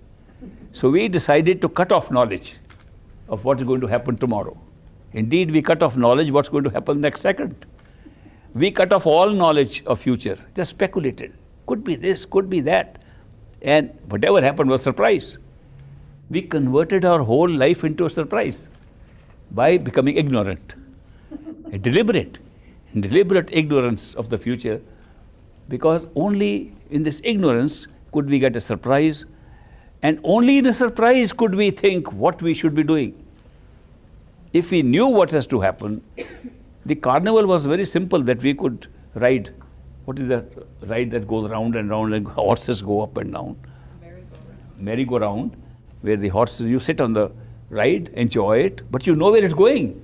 Speaker 9: So we decided to cut off knowledge of what is going to happen tomorrow. Indeed, we cut off knowledge what's going to happen next second. We cut off all knowledge of future, just speculated. Could be this, could be that. And whatever happened was surprise. We converted our whole life into a surprise by becoming ignorant. A deliberate ignorance of the future, because only in this ignorance could we get a surprise, and only in a surprise could we think what we should be doing. If we knew what has to happen, the carnival was very simple, that we could ride. What is that ride that goes round and round and horses go up and down? Merry-go-round, where the horses, you sit on the ride, enjoy it, but you know where it's going.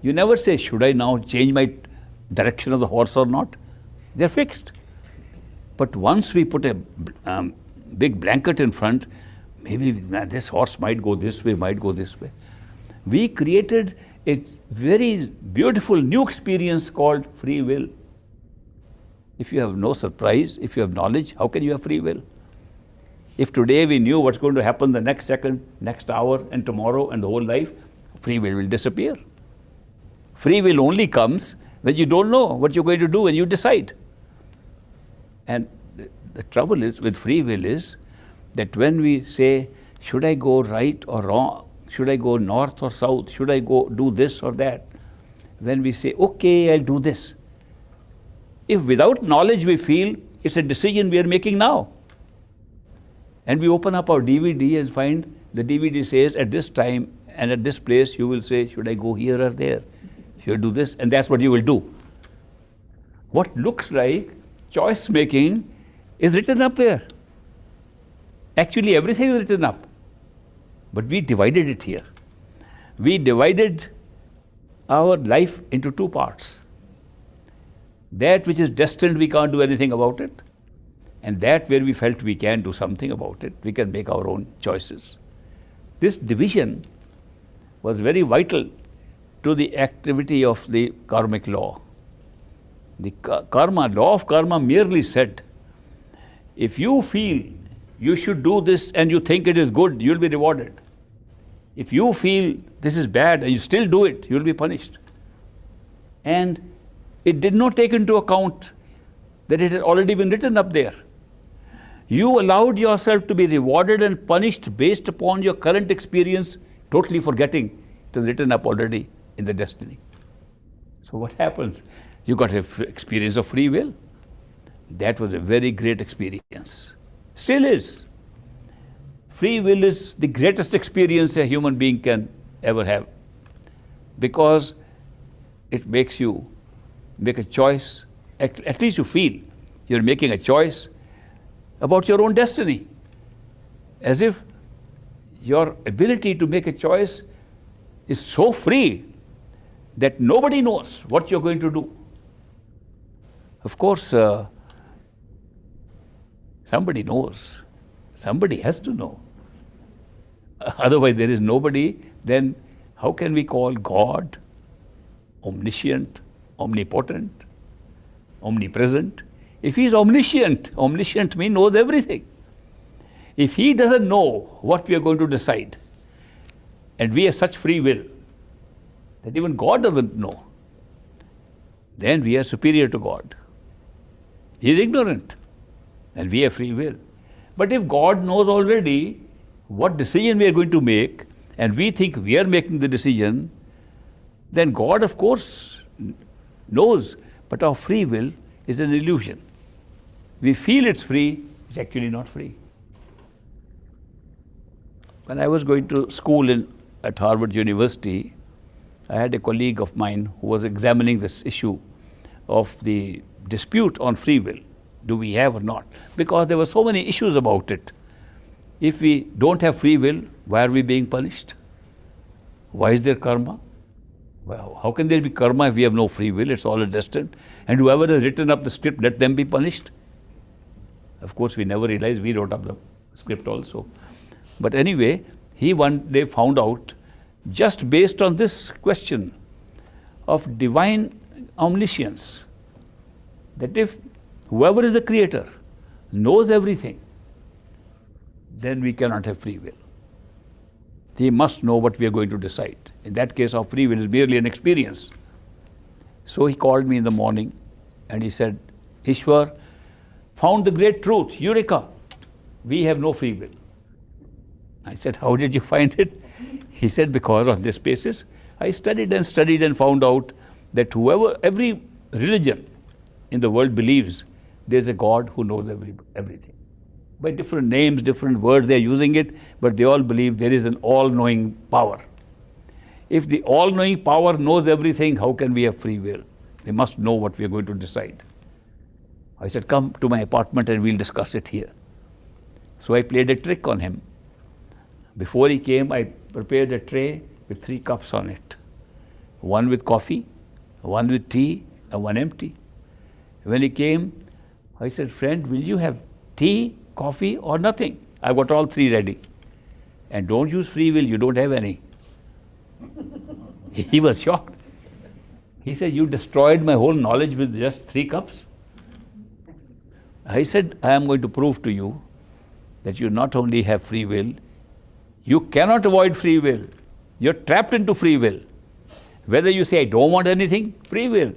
Speaker 9: You never say, should I now change my direction of the horse or not? They're fixed. But once we put a big blanket in front, maybe this horse might go this way, might go this way. We created a very beautiful new experience called free will. If you have no surprise, if you have knowledge, how can you have free will? If today we knew what's going to happen the next second, next hour, and tomorrow, and the whole life, free will disappear. Free will only comes when you don't know what you're going to do and you decide. And the trouble is with free will is that when we say, should I go right or wrong? Should I go north or south? Should I go do this or that? When we say, okay, I'll do this. If without knowledge we feel it's a decision we are making now, and we open up our DVD and find the DVD says at this time and at this place you will say, should I go here or there? Should I do this? And that's what you will do. What looks like choice making is written up there. Actually, everything is written up. But we divided it here. We divided our life into two parts. That which is destined, we can't do anything about it. And that where we felt we can do something about it, we can make our own choices. This division was very vital to the activity of the karmic law. The law of karma merely said, if you feel you should do this and you think it is good, you'll be rewarded. If you feel this is bad and you still do it, you'll be punished. And it did not take into account that it had already been written up there. You allowed yourself to be rewarded and punished based upon your current experience, totally forgetting it was written up already in the destiny. So what happens? You got an experience of free will. That was a very great experience. Still is. Free will is the greatest experience a human being can ever have, because it makes you make a choice. At least you feel you're making a choice about your own destiny, as if your ability to make a choice is so free that nobody knows what you're going to do. Of course, somebody knows. Somebody has to know. Otherwise, there is nobody. Then how can we call God omniscient, omnipotent, omnipresent? If he is omniscient, omniscient means knows everything. If he doesn't know what we are going to decide, and we have such free will that even God doesn't know, then we are superior to God. He is ignorant, and we have free will. But if God knows already what decision we are going to make, and we think we are making the decision, then God, of course, knows, but our free will is an illusion. We feel it's free, it's actually not free. When I was going to school at Harvard University, I had a colleague of mine who was examining this issue of the dispute on free will. Do we have or not? Because there were so many issues about it. If we don't have free will, why are we being punished? Why is there karma? Well, how can there be karma if we have no free will? It's all destined. And whoever has written up the script, let them be punished. Of course, we never realized we wrote up the script also. But anyway, he one day found out, just based on this question of divine omniscience, that if whoever is the creator knows everything, then we cannot have free will. He must know what we are going to decide. In that case, our free will is merely an experience. So he called me in the morning and he said, Ishwar, found the great truth, Eureka, we have no free will. I said, how did you find it? He said, because on this basis, I studied and found out that every religion in the world believes there's a God who knows everything. By different names, different words, they're using it, but they all believe there is an all-knowing power. If the all-knowing power knows everything, how can we have free will? They must know what we are going to decide. I said, come to my apartment and we'll discuss it here. So I played a trick on him. Before he came, I prepared a tray with 3 cups on it. One with coffee, one with tea, and one empty. When he came, I said, friend, will you have tea, coffee, or nothing? I got all 3 ready. And don't use free will, you don't have any. He was shocked. He said, you destroyed my whole knowledge with just 3 cups? I said, I am going to prove to you that you not only have free will, you cannot avoid free will. You're trapped into free will. Whether you say, I don't want anything, free will.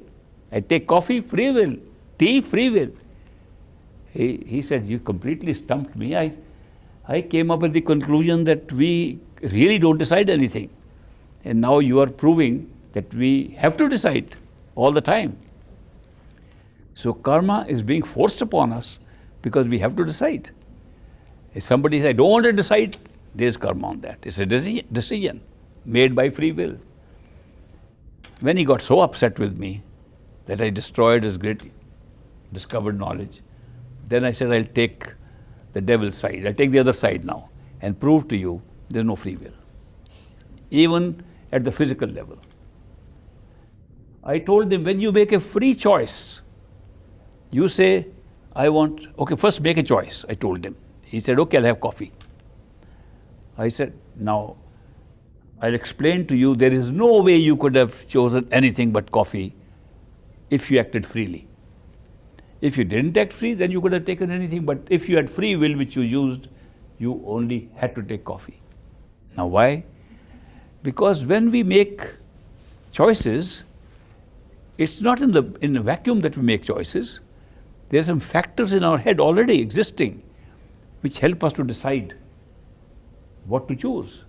Speaker 9: I take coffee, free will. Tea, free will. He said, you completely stumped me. I came up with the conclusion that we really don't decide anything. And now you are proving that we have to decide all the time. So karma is being forced upon us because we have to decide. If somebody says, I don't want to decide, there's karma on that. It's a decision made by free will. When he got so upset with me that I destroyed his great discovered knowledge, then I said, I'll take the devil's side. I'll take the other side now and prove to you there's no free will, even at the physical level. I told him, when you make a free choice, you say, okay, first make a choice, I told him. He said, okay, I'll have coffee. I said, now, I'll explain to you, there is no way you could have chosen anything but coffee if you acted freely. If you didn't act free, then you could have taken anything, but if you had free will which you used, you only had to take coffee. Now why? Because when we make choices, it's not in the vacuum that we make choices. There are some factors in our head already existing which help us to decide what to choose.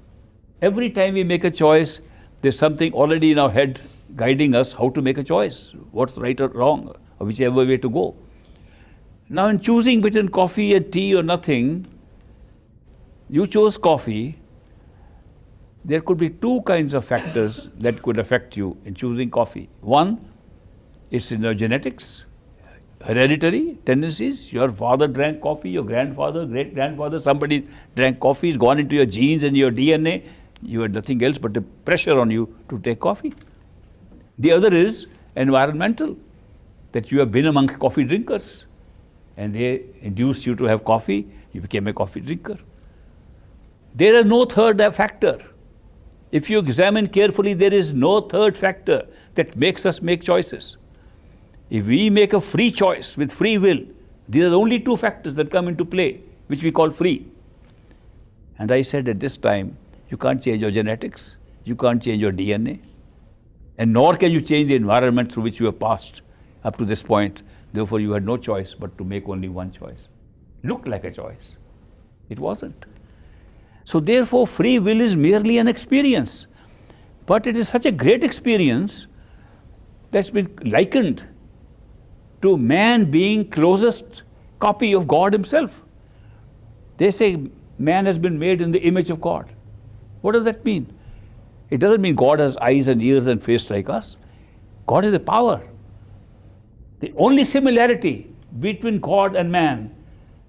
Speaker 9: Every time we make a choice, there's something already in our head guiding us how to make a choice, what's right or wrong, or whichever way to go. Now in choosing between coffee and tea or nothing, you chose coffee. There could be 2 kinds of factors that could affect you in choosing coffee. One, it's in your genetics, hereditary tendencies. Your father drank coffee, your grandfather, great-grandfather, somebody drank coffee, it's gone into your genes and your DNA. You had nothing else but the pressure on you to take coffee. The other is environmental, that you have been among coffee drinkers and they induced you to have coffee, you became a coffee drinker. There is no third factor. If you examine carefully, there is no third factor that makes us make choices. If we make a free choice with free will, these are the only 2 factors that come into play, which we call free. And I said at this time, you can't change your genetics, you can't change your DNA, and nor can you change the environment through which you have passed up to this point. Therefore, you had no choice but to make only one choice. Looked like a choice. It wasn't. So therefore, free will is merely an experience. But it is such a great experience that's been likened to man being closest copy of God himself. They say man has been made in the image of God. What does that mean? It doesn't mean God has eyes and ears and face like us. God is the power. The only similarity between God and man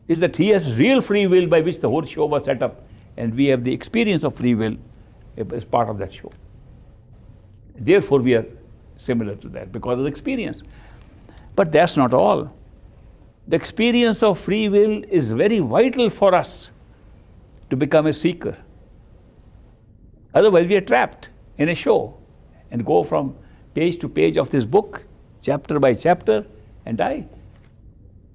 Speaker 9: is that he has real free will by which the whole show was set up, and we have the experience of free will as part of that show. Therefore, we are similar to that because of the experience. But that's not all. The experience of free will is very vital for us to become a seeker. Otherwise, we are trapped in a show and go from page to page of this book, chapter by chapter, and die.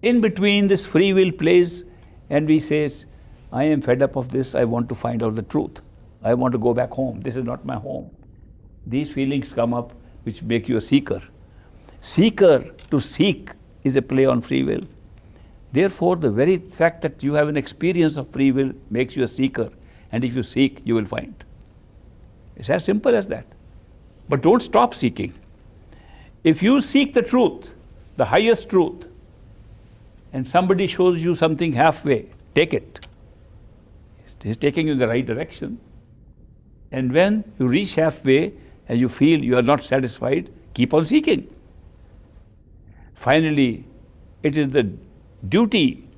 Speaker 9: In between, this free will plays, and we say, I am fed up of this, I want to find out the truth. I want to go back home. This is not my home. These feelings come up which make you a seeker. Seeker, to seek, is a play on free will. Therefore, the very fact that you have an experience of free will makes you a seeker. And if you seek, you will find. It's as simple as that. But don't stop seeking. If you seek the truth, the highest truth, and somebody shows you something halfway, take it. He's taking you in the right direction. And when you reach halfway and you feel you are not satisfied, keep on seeking. Finally, it is the duty,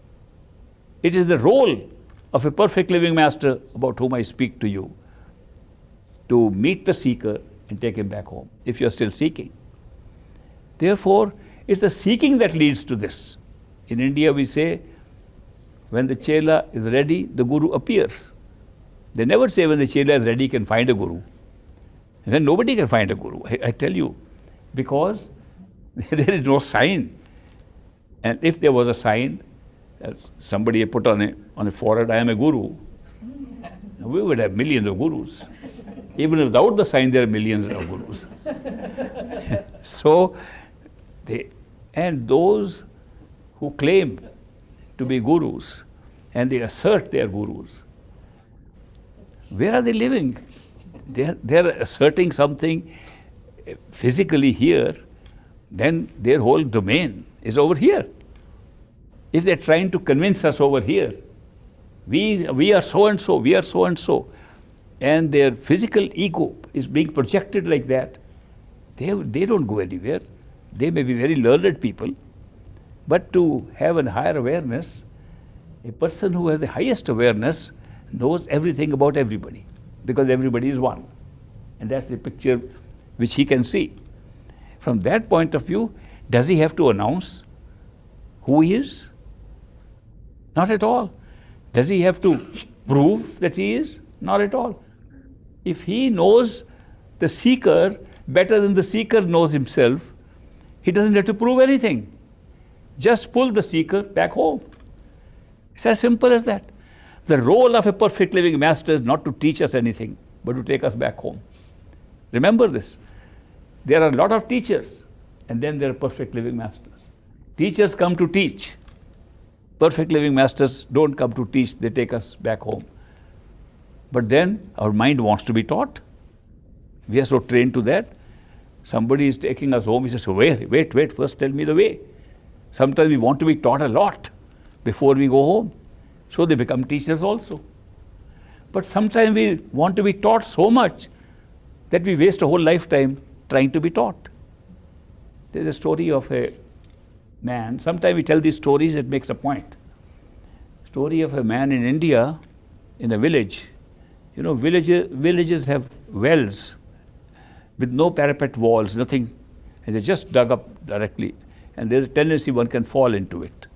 Speaker 9: it is the role of a perfect living master about whom I speak to you, to meet the seeker and take him back home, if you are still seeking. Therefore, it's the seeking that leads to this. In India, we say, when the chela is ready, the guru appears. They never say when the chela is ready, can find a guru. And then nobody can find a guru, I tell you, because there is no sign. And if there was a sign, somebody had put on a forehead, I am a guru, we would have millions of gurus. Even without the sign, there are millions of gurus. So, and those who claim to be gurus and they assert they are gurus, where are they living? They're asserting something physically here, then their whole domain is over here. If they're trying to convince us over here, we are so and so, we are so and so, and their physical ego is being projected like that, they don't go anywhere. They may be very learned people, but to have a higher awareness, a person who has the highest awareness knows everything about everybody, because everybody is one. And that's the picture which he can see. From that point of view, does he have to announce who he is? Not at all. Does he have to prove that he is? Not at all. If he knows the seeker better than the seeker knows himself, he doesn't have to prove anything. Just pull the seeker back home. It's as simple as that. The role of a perfect living master is not to teach us anything, but to take us back home. Remember this. There are a lot of teachers, and then there are perfect living masters. Teachers come to teach. Perfect living masters don't come to teach, they take us back home. But then our mind wants to be taught. We are so trained to that. Somebody is taking us home, he says, wait, first tell me the way. Sometimes we want to be taught a lot before we go home. So they become teachers also. But sometimes we want to be taught so much that we waste a whole lifetime trying to be taught. There's a story of a man. Sometimes we tell these stories, it makes a point. Story of a man in India, in a village. You know, villages have wells with no parapet walls, nothing. And they just dug up directly. And there's a tendency one can fall into it.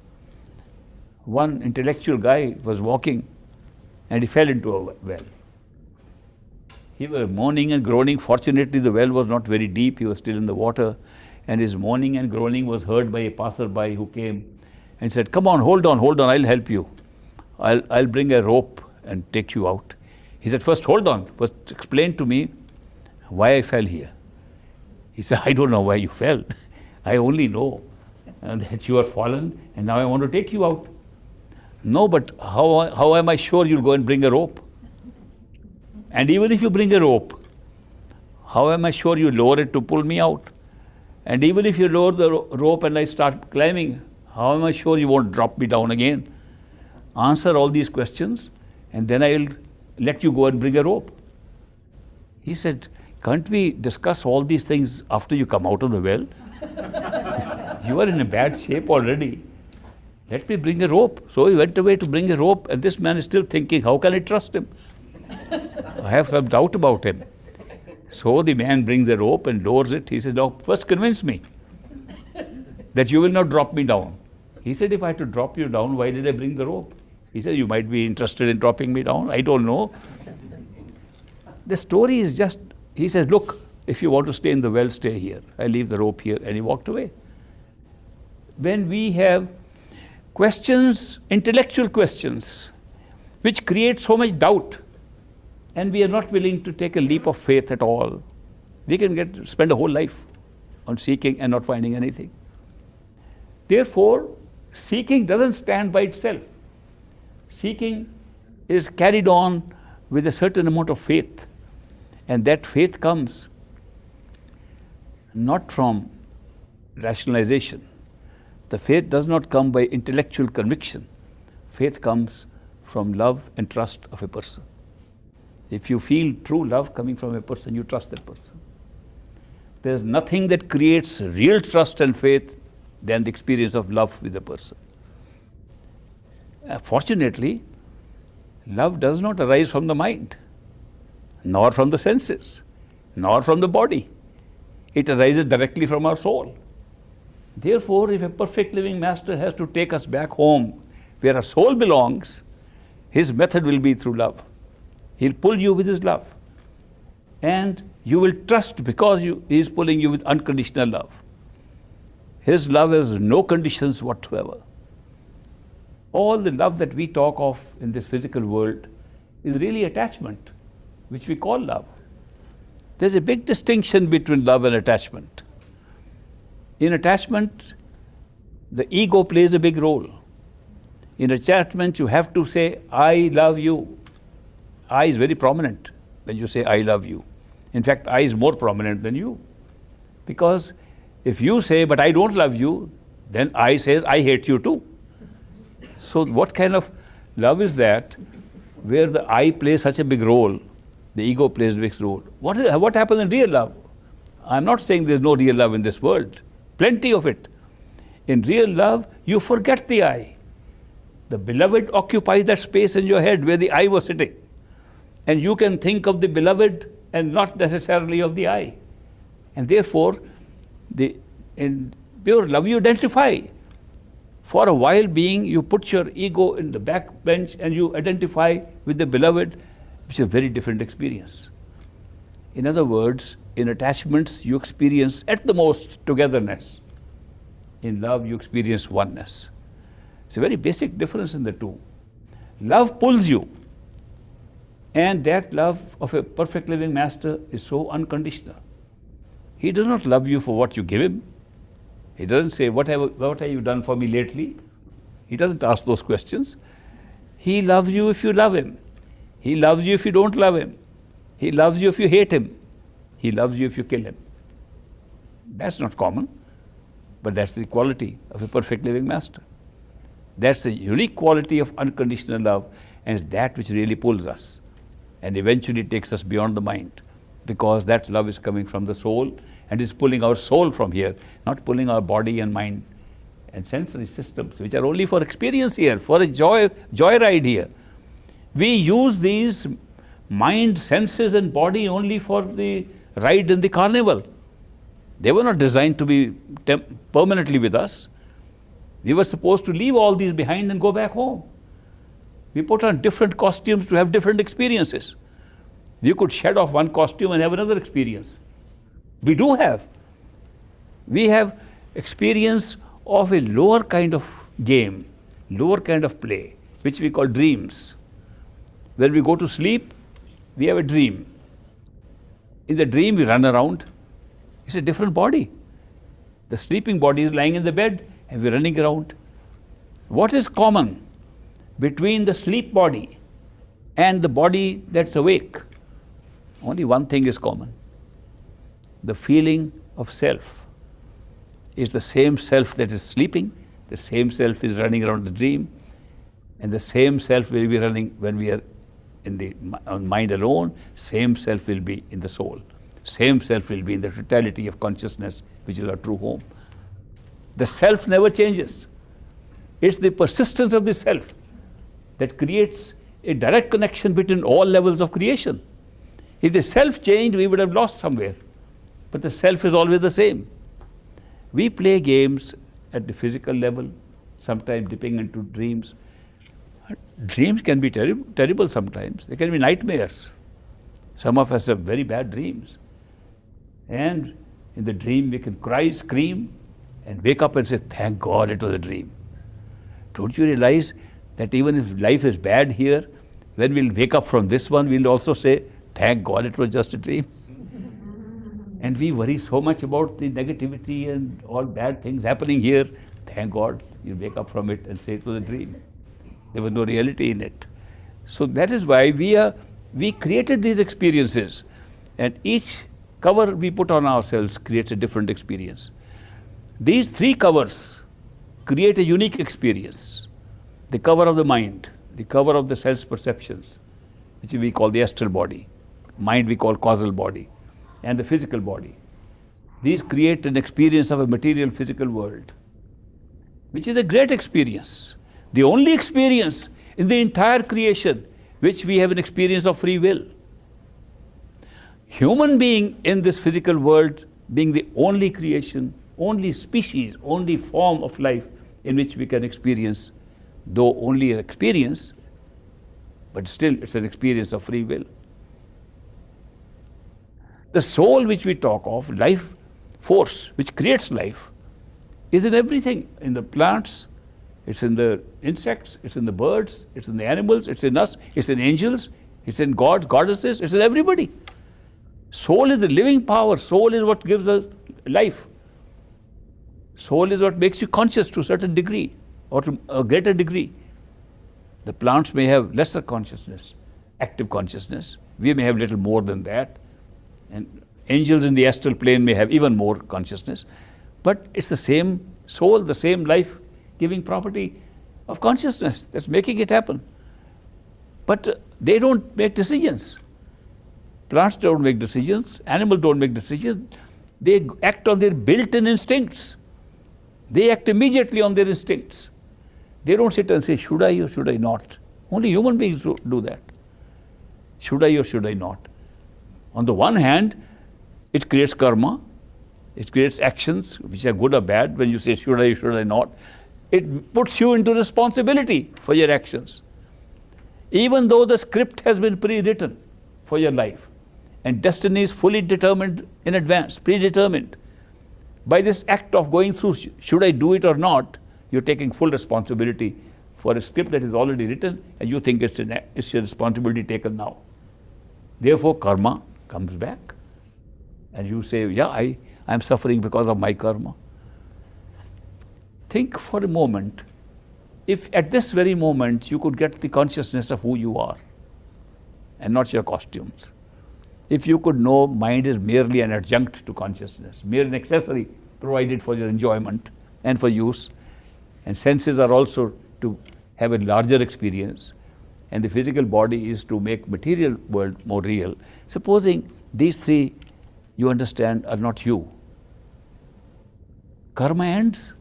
Speaker 9: One intellectual guy was walking and he fell into a well. He was moaning and groaning. Fortunately, the well was not very deep. He was still in the water. And his moaning and groaning was heard by a passerby who came and said, come on, hold on, I'll help you. I'll bring a rope and take you out. He said, first hold on, first explain to me why I fell here. He said, I don't know why you fell. I only know that you are fallen and now I want to take you out. No, but how am I sure you'll go and bring a rope? And even if you bring a rope, how am I sure you lower it to pull me out? And even if you lower the rope and I start climbing, how am I sure you won't drop me down again? Answer all these questions, and then I'll let you go and bring a rope. He said, can't we discuss all these things after you come out of the well? You are in a bad shape already. Let me bring a rope. So he went away to bring a rope, and this man is still thinking, how can I trust him? I have some doubt about him. So the man brings the rope and lowers it. He said, now first convince me that you will not drop me down. He said, if I had to drop you down, why did I bring the rope? He said, you might be interested in dropping me down. I don't know. The story is just, he says, look, if you want to stay in the well, stay here. I leave the rope here. And he walked away. When we have questions, intellectual questions, which create so much doubt, and we are not willing to take a leap of faith at all, we can spend a whole life on seeking and not finding anything. Therefore, seeking doesn't stand by itself. Seeking is carried on with a certain amount of faith. And that faith comes not from rationalization. The faith does not come by intellectual conviction. Faith comes from love and trust of a person. If you feel true love coming from a person, you trust that person. There's nothing that creates real trust and faith than the experience of love with a person. Fortunately, love does not arise from the mind, nor from the senses, nor from the body. It arises directly from our soul. Therefore, if a perfect living master has to take us back home where our soul belongs, his method will be through love. He'll pull you with his love. And you will trust because he is pulling you with unconditional love. His love has no conditions whatsoever. All the love that we talk of in this physical world is really attachment, which we call love. There's a big distinction between love and attachment. In attachment, the ego plays a big role. In attachment, you have to say, I love you. I is very prominent when you say, I love you. In fact, I is more prominent than you. Because if you say, but I don't love you, then I says, I hate you too. So what kind of love is that where the I plays such a big role, the ego plays a big role? What happens in real love? I'm not saying there's no real love in this world. Plenty of it. In real love, you forget the I. The beloved occupies that space in your head where the I was sitting. And you can think of the beloved and not necessarily of the I. And therefore, in pure love, you identify. For a while being, you put your ego in the back bench and you identify with the beloved, which is a very different experience. In other words, in attachments, you experience at the most togetherness. In love, you experience oneness. It's a very basic difference in the two. Love pulls you. And that love of a perfect living master is so unconditional. He does not love you for what you give him. He doesn't say, what have you done for me lately? He doesn't ask those questions. He loves you if you love him. He loves you if you don't love him. He loves you if you hate him. He loves you if you kill him. That's not common, but that's the quality of a perfect living master. That's the unique quality of unconditional love, and it's that which really pulls us and eventually takes us beyond the mind, because that love is coming from the soul and is pulling our soul from here, not pulling our body and mind and sensory systems, which are only for experience here, for a joyride here. We use these mind, senses and body only for the ride in the carnival. They were not designed to be permanently with us. We were supposed to leave all these behind and go back home. We put on different costumes to have different experiences. You could shed off one costume and have another experience. We do have. We have experience of a lower kind of game, lower kind of play, which we call dreams. When we go to sleep, we have a dream. In the dream, we run around. It's a different body. The sleeping body is lying in the bed and we're running around. What is common between the sleep body and the body that's awake? Only one thing is common. the feeling of self is the same self that is sleeping, the same self is running around the dream, and the same self will be running when we are in the mind alone, same self will be in the soul. Same self will be in the totality of consciousness, which is our true home. The self never changes. It's the persistence of the self that creates a direct connection between all levels of creation. If the self changed, we would have lost somewhere. But the self is always the same. We play games at the physical level, sometimes dipping into dreams. Dreams can be terrible sometimes. They can be nightmares. Some of us have very bad dreams. And in the dream, we can cry, scream, and wake up and say, thank God it was a dream. Don't you realize that even if life is bad here, when we'll wake up from this one, we'll also say, thank God it was just a dream. And we worry so much about the negativity and all bad things happening here. Thank God you wake up from it and say it was a dream. There was no reality in it. So that is why we created these experiences, and each cover we put on ourselves creates a different experience. These three covers create a unique experience. The cover of the mind, the cover of the sense perceptions, which we call the astral body, mind we call causal body, and the physical body. These create an experience of a material physical world, which is a great experience. The only experience in the entire creation which we have an experience of free will. Human being in this physical world being the only creation, only species, only form of life in which we can experience, though only an experience, but still it's an experience of free will. The soul which we talk of, life force which creates life, is in everything, in the plants, it's in the insects, it's in the birds, it's in the animals, it's in us, it's in angels, it's in gods, goddesses, it's in everybody. Soul is the living power. Soul is what gives us life. Soul is what makes you conscious to a certain degree or to a greater degree. The plants may have lesser consciousness, active consciousness. We may have little more than that. And angels in the astral plane may have even more consciousness. But it's the same soul, the same life-giving property of consciousness that's making it happen. But they don't make decisions. Plants don't make decisions, animals don't make decisions. They act on their built-in instincts. They act immediately on their instincts. They don't sit and say, should I or should I not? Only human beings do that. Should I or should I not? On the one hand, it creates karma. It creates actions which are good or bad. When you say, should I or should I not? It puts you into responsibility for your actions. Even though the script has been pre-written for your life, and destiny is fully determined in advance, predetermined. By this act of going through, should I do it or not, you're taking full responsibility for a script that is already written, and you think it's your responsibility taken now. Therefore, karma comes back. And you say, yeah, I'm suffering because of my karma. Think for a moment, if at this very moment you could get the consciousness of who you are, and not your costumes. If you could know mind is merely an adjunct to consciousness, mere an accessory provided for your enjoyment and for use, and senses are also to have a larger experience, and the physical body is to make material world more real. Supposing these three, you understand, are not you. Karma ends.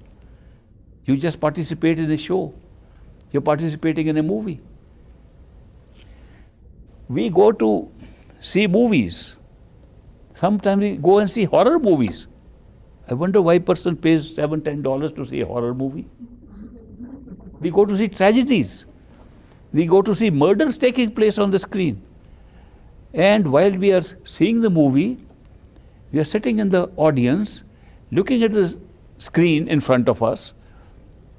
Speaker 9: You just participate in a show. You're participating in a movie. We go to see movies. Sometimes we go and see horror movies. I wonder why a person pays $7, $10 to see a horror movie. We go to see tragedies. We go to see murders taking place on the screen. And while we are seeing the movie, we are sitting in the audience, looking at the screen in front of us,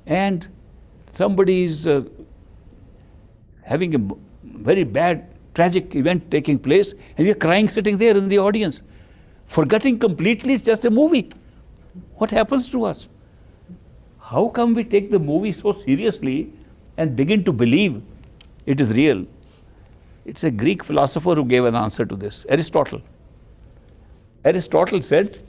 Speaker 9: and somebody is having a very bad tragic event taking place, and we are crying sitting there in the audience, forgetting completely it's just a movie. What happens to us? How come we take the movie so seriously and begin to believe it is real? It's a Greek philosopher who gave an answer to this, Aristotle. Aristotle said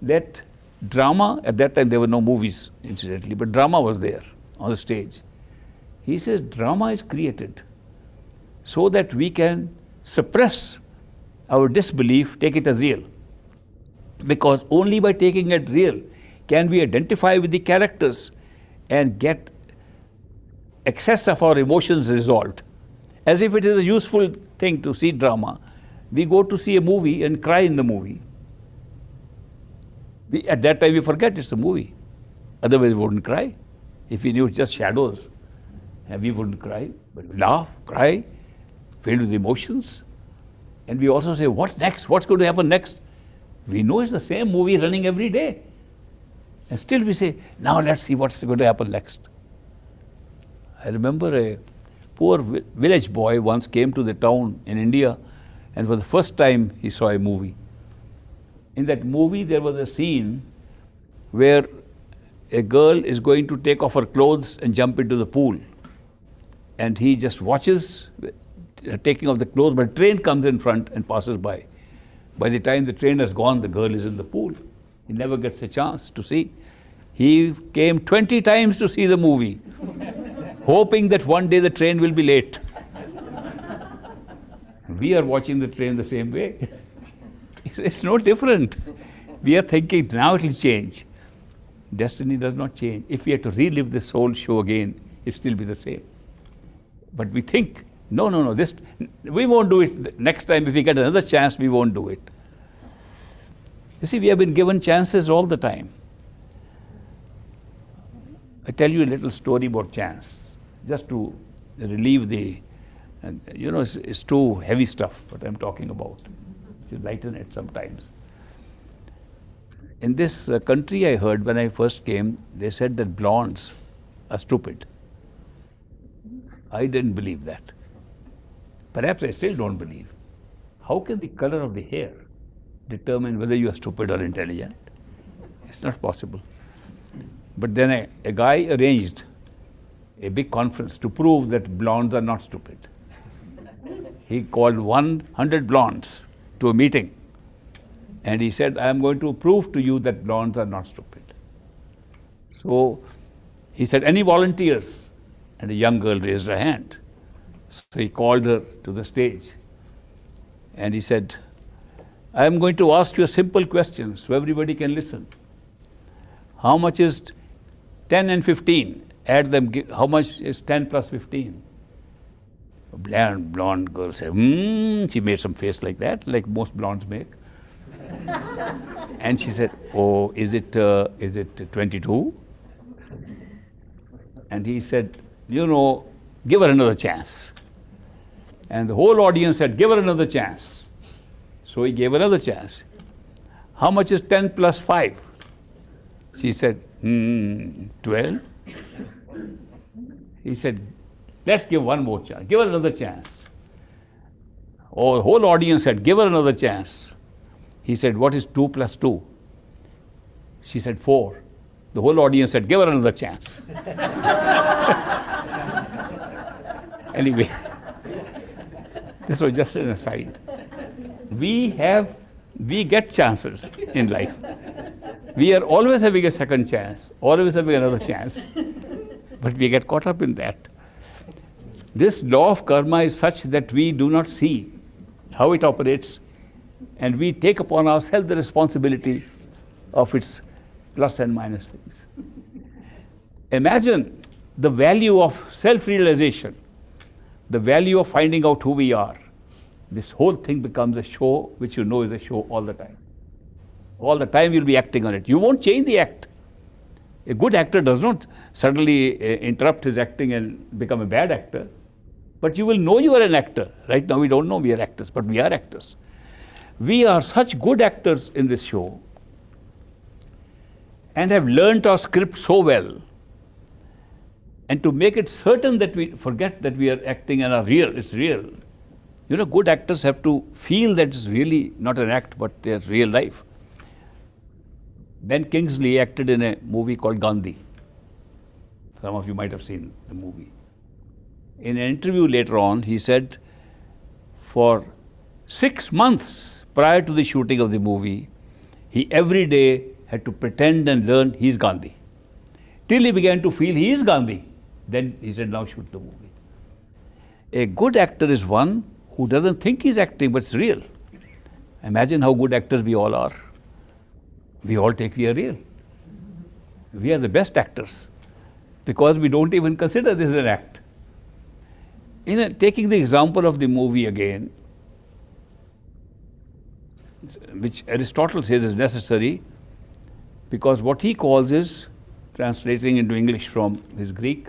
Speaker 9: that drama, at that time there were no movies incidentally, but drama was there on the stage. He says drama is created so that we can suppress our disbelief, take it as real. Because only by taking it real can we identify with the characters and get excess of our emotions resolved. As if it is a useful thing to see drama. We go to see a movie and cry in the movie. At that time we forget it's a movie. Otherwise we wouldn't cry. If we knew it's just shadows, we wouldn't cry. But we laugh, cry, filled with emotions. And we also say, what's next? What's going to happen next? We know it's the same movie running every day. And still we say, now let's see what's going to happen next. I remember a poor village boy once came to the town in India, and for the first time he saw a movie. In that movie there was a scene where a girl is going to take off her clothes and jump into the pool. And he just watches taking off the clothes, but a train comes in front and passes by. By the time the train has gone, the girl is in the pool. He never gets a chance to see. He came 20 times to see the movie, hoping that one day the train will be late. We are watching the train the same way. It's no different. We are thinking now it will change. Destiny does not change. If we had to relive this whole show again, it still be the same. But we think, no, we won't do it next time. If we get another chance, we won't do it. You see, we have been given chances all the time. I tell you a little story about chance, just to relieve the, it's too heavy stuff what I'm talking about. To lighten it sometimes. In this country, I heard when I first came, they said that blondes are stupid. I didn't believe that. Perhaps I still don't believe. How can the color of the hair determine whether you are stupid or intelligent? It's not possible. But then a guy arranged a big conference to prove that blondes are not stupid. He called 100 blondes to a meeting. And he said, I am going to prove to you that blondes are not stupid. So he said, any volunteers? And a young girl raised her hand. So he called her to the stage. And he said, I am going to ask you a simple question so everybody can listen. How much is 10 and 15? Add them, how much is 10 plus 15? A blonde girl said, she made some face like that, like most blondes make. And she said, oh, is it 22? And he said, give her another chance. And the whole audience said, give her another chance. So he gave another chance. How much is 10 plus 5? She said, 12. He said, let's give one more chance. Give her another chance. Oh, the whole audience said, give her another chance. He said, what is 2 plus 2? She said, 4. The whole audience said, give her another chance. Anyway, this was just an aside. We get chances in life. We are always having a second chance, always having another chance. But we get caught up in that. This law of karma is such that we do not see how it operates, and we take upon ourselves the responsibility of its plus and minus things. Imagine the value of self-realization, the value of finding out who we are. This whole thing becomes a show which is a show all the time. All the time you'll be acting on it. You won't change the act. A good actor does not suddenly interrupt his acting and become a bad actor. But you will know you are an actor. Right now we don't know we are actors, but we are actors. We are such good actors in this show and have learnt our script so well. And to make it certain that we forget that we are acting and are real, it's real. Good actors have to feel that it's really not an act, but their real life. Ben Kingsley acted in a movie called Gandhi. Some of you might have seen the movie. In an interview later on, he said, for 6 months prior to the shooting of the movie, he every day had to pretend and learn he is Gandhi. Till he began to feel he is Gandhi. Then he said, now shoot the movie. A good actor is one who doesn't think he's acting, but it's real. Imagine how good actors we all are. We all take we are real. We are the best actors because we don't even consider this an act. Taking the example of the movie again, which Aristotle says is necessary, because what he calls is, translating into English from his Greek,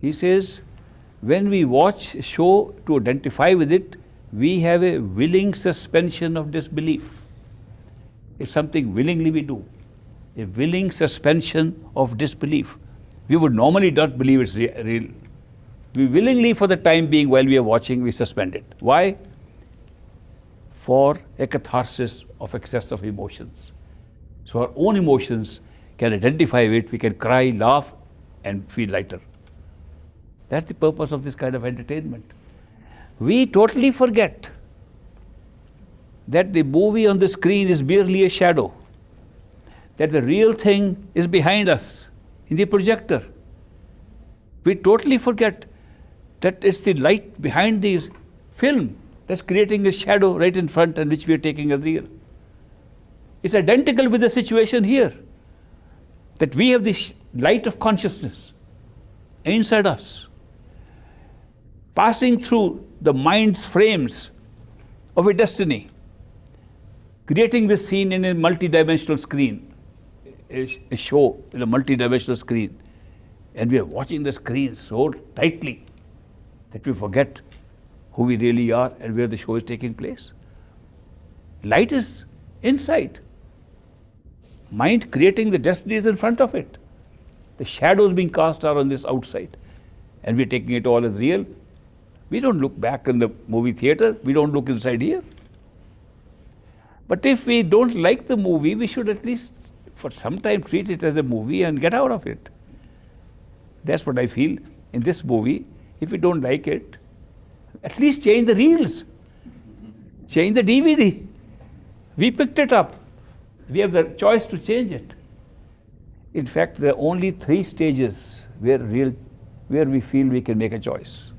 Speaker 9: he says, when we watch a show to identify with it, we have a willing suspension of disbelief. It's something willingly we do. A willing suspension of disbelief. We would normally not believe it's real. We willingly, for the time being, while we are watching, we suspend it. Why? For a catharsis of excess of emotions. So our own emotions can identify with it, we can cry, laugh, and feel lighter. That's the purpose of this kind of entertainment. We totally forget that the movie on the screen is merely a shadow, that the real thing is behind us in the projector. We totally forget that it's the light behind the film that's creating a shadow right in front and which we are taking as real. It's identical with the situation here, that we have this light of consciousness inside us, passing through the mind's frames of a destiny, creating this scene in a multi-dimensional screen, a show in a multi-dimensional screen. And we are watching the screen so tightly that we forget who we really are and where the show is taking place. Light is inside. Mind creating the destiny is in front of it. The shadows being cast are on this outside. And we're taking it all as real. We don't look back in the movie theater. We don't look inside here. But if we don't like the movie, we should at least for some time treat it as a movie and get out of it. That's what I feel in this movie. If we don't like it, at least change the reels. Change the DVD. We picked it up. We have the choice to change it. In fact, there are only 3 stages where we feel we can make a choice.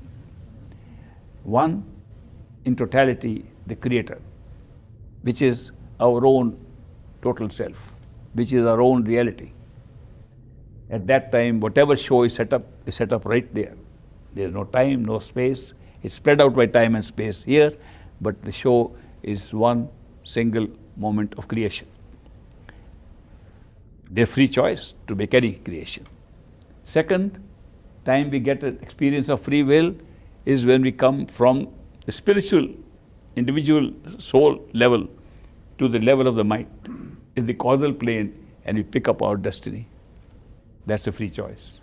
Speaker 9: One, in totality, the creator, which is our own total self, which is our own reality. At that time, whatever show is set up right there. There is no time, no space. It's spread out by time and space here, but the show is one single moment of creation. Their free choice to make any creation. Second time we get an experience of free will is when we come from the spiritual, individual soul level to the level of the mind, in the causal plane, and we pick up our destiny. That's a free choice.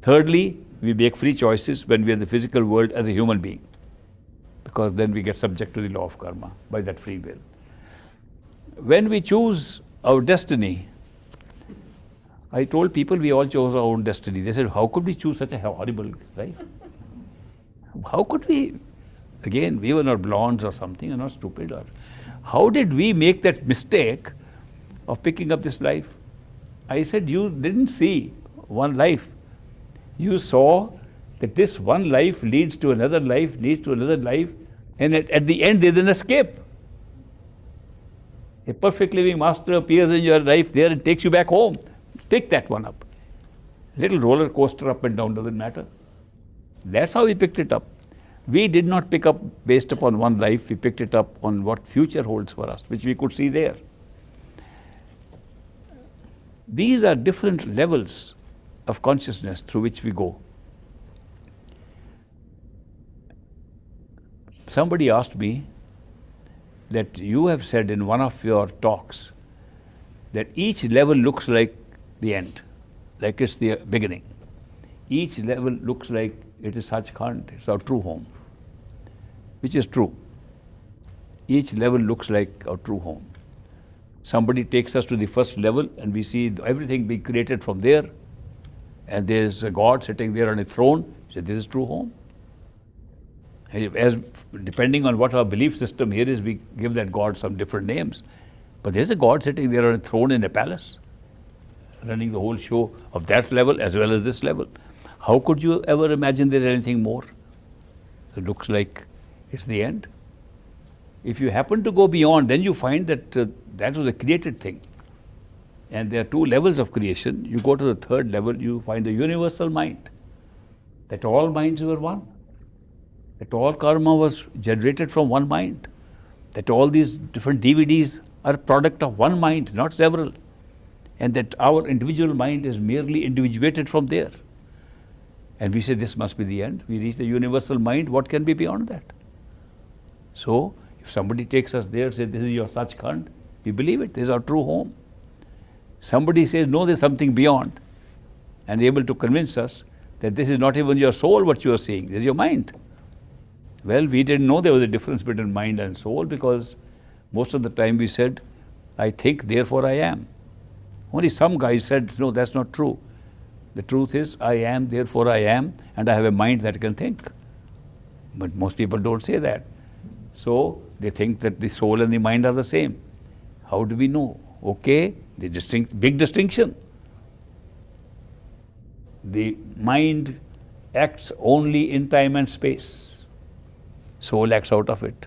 Speaker 9: Thirdly, we make free choices when we are in the physical world as a human being, because then we get subject to the law of karma by that free will. When we choose our destiny, I told people we all chose our own destiny. They said, how could we choose such a horrible life? How could we? Again, we were not blondes or something, or not stupid. Or how did we make that mistake of picking up this life? I said, you didn't see one life. You saw that this one life leads to another life, leads to another life, and at the end there's an escape. A perfect living master appears in your life there and takes you back home. Take that one up. Little roller coaster up and down doesn't matter. That's how we picked it up. We did not pick up based upon one life, we picked it up on what future holds for us, which we could see there. These are different levels of consciousness through which we go. Somebody asked me that you have said in one of your talks that each level looks like the end, like it's the beginning. Each level looks like it is Sachkhand, it's our true home, which is true. Each level looks like our true home. Somebody takes us to the first level and we see everything being created from there, and there's a God sitting there on a throne. So this is true home. As depending on what our belief system here is, we give that God some different names. But there's a God sitting there on a throne in a palace, running the whole show of that level as well as this level. How could you ever imagine there's anything more? It looks like it's the end. If you happen to go beyond, then you find that that was a created thing. And there are two levels of creation. You go to the third level, you find the universal mind, that all minds were one, that all karma was generated from one mind, that all these different DVDs are a product of one mind, not several, and that our individual mind is merely individuated from there. And we say this must be the end. We reach the universal mind. What can be beyond that? So, if somebody takes us there, says this is your Sachkhand, we believe it. This is our true home. Somebody says no, there's something beyond, and able to convince us that this is not even your soul what you are seeing, this is your mind. Well, we didn't know there was a difference between mind and soul, because most of the time we said, I think, therefore I am. Only some guys said, no, that's not true. The truth is, I am, therefore I am, and I have a mind that can think. But most people don't say that. So they think that the soul and the mind are the same. How do we know? Okay, the big distinction. The mind acts only in time and space. Soul acts out of it.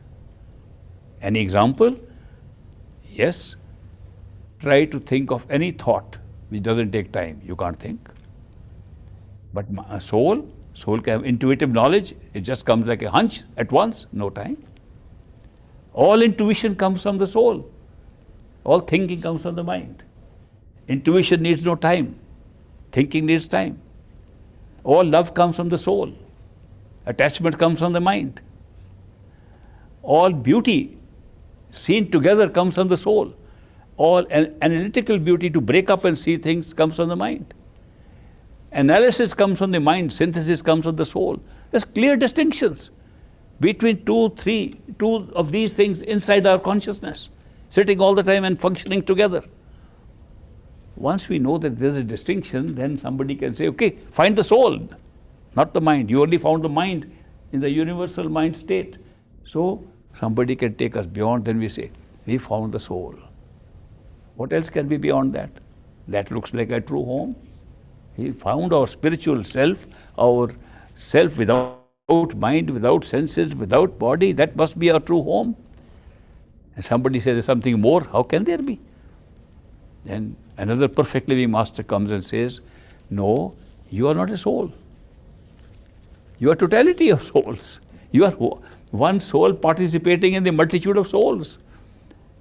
Speaker 9: Any example? Yes. Try to think of any thought which doesn't take time. You can't think. But soul can have intuitive knowledge. It just comes like a hunch at once, no time. All intuition comes from the soul. All thinking comes from the mind. Intuition needs no time. Thinking needs time. All love comes from the soul. Attachment comes from the mind. All beauty seen together comes from the soul. All analytical beauty to break up and see things comes from the mind. Analysis comes from the mind, synthesis comes from the soul. There's clear distinctions between two of these things inside our consciousness, sitting all the time and functioning together. Once we know that there's a distinction, then somebody can say, okay, find the soul, not the mind. You only found the mind in the universal mind state. So somebody can take us beyond, then we say, we found the soul. What else can be beyond that? That looks like a true home. He found our spiritual self, our self without mind, without senses, without body. That must be our true home. And somebody says there's something more. How can there be? Then another perfect living master comes and says, no, you are not a soul. You are totality of souls. You are one soul participating in the multitude of souls.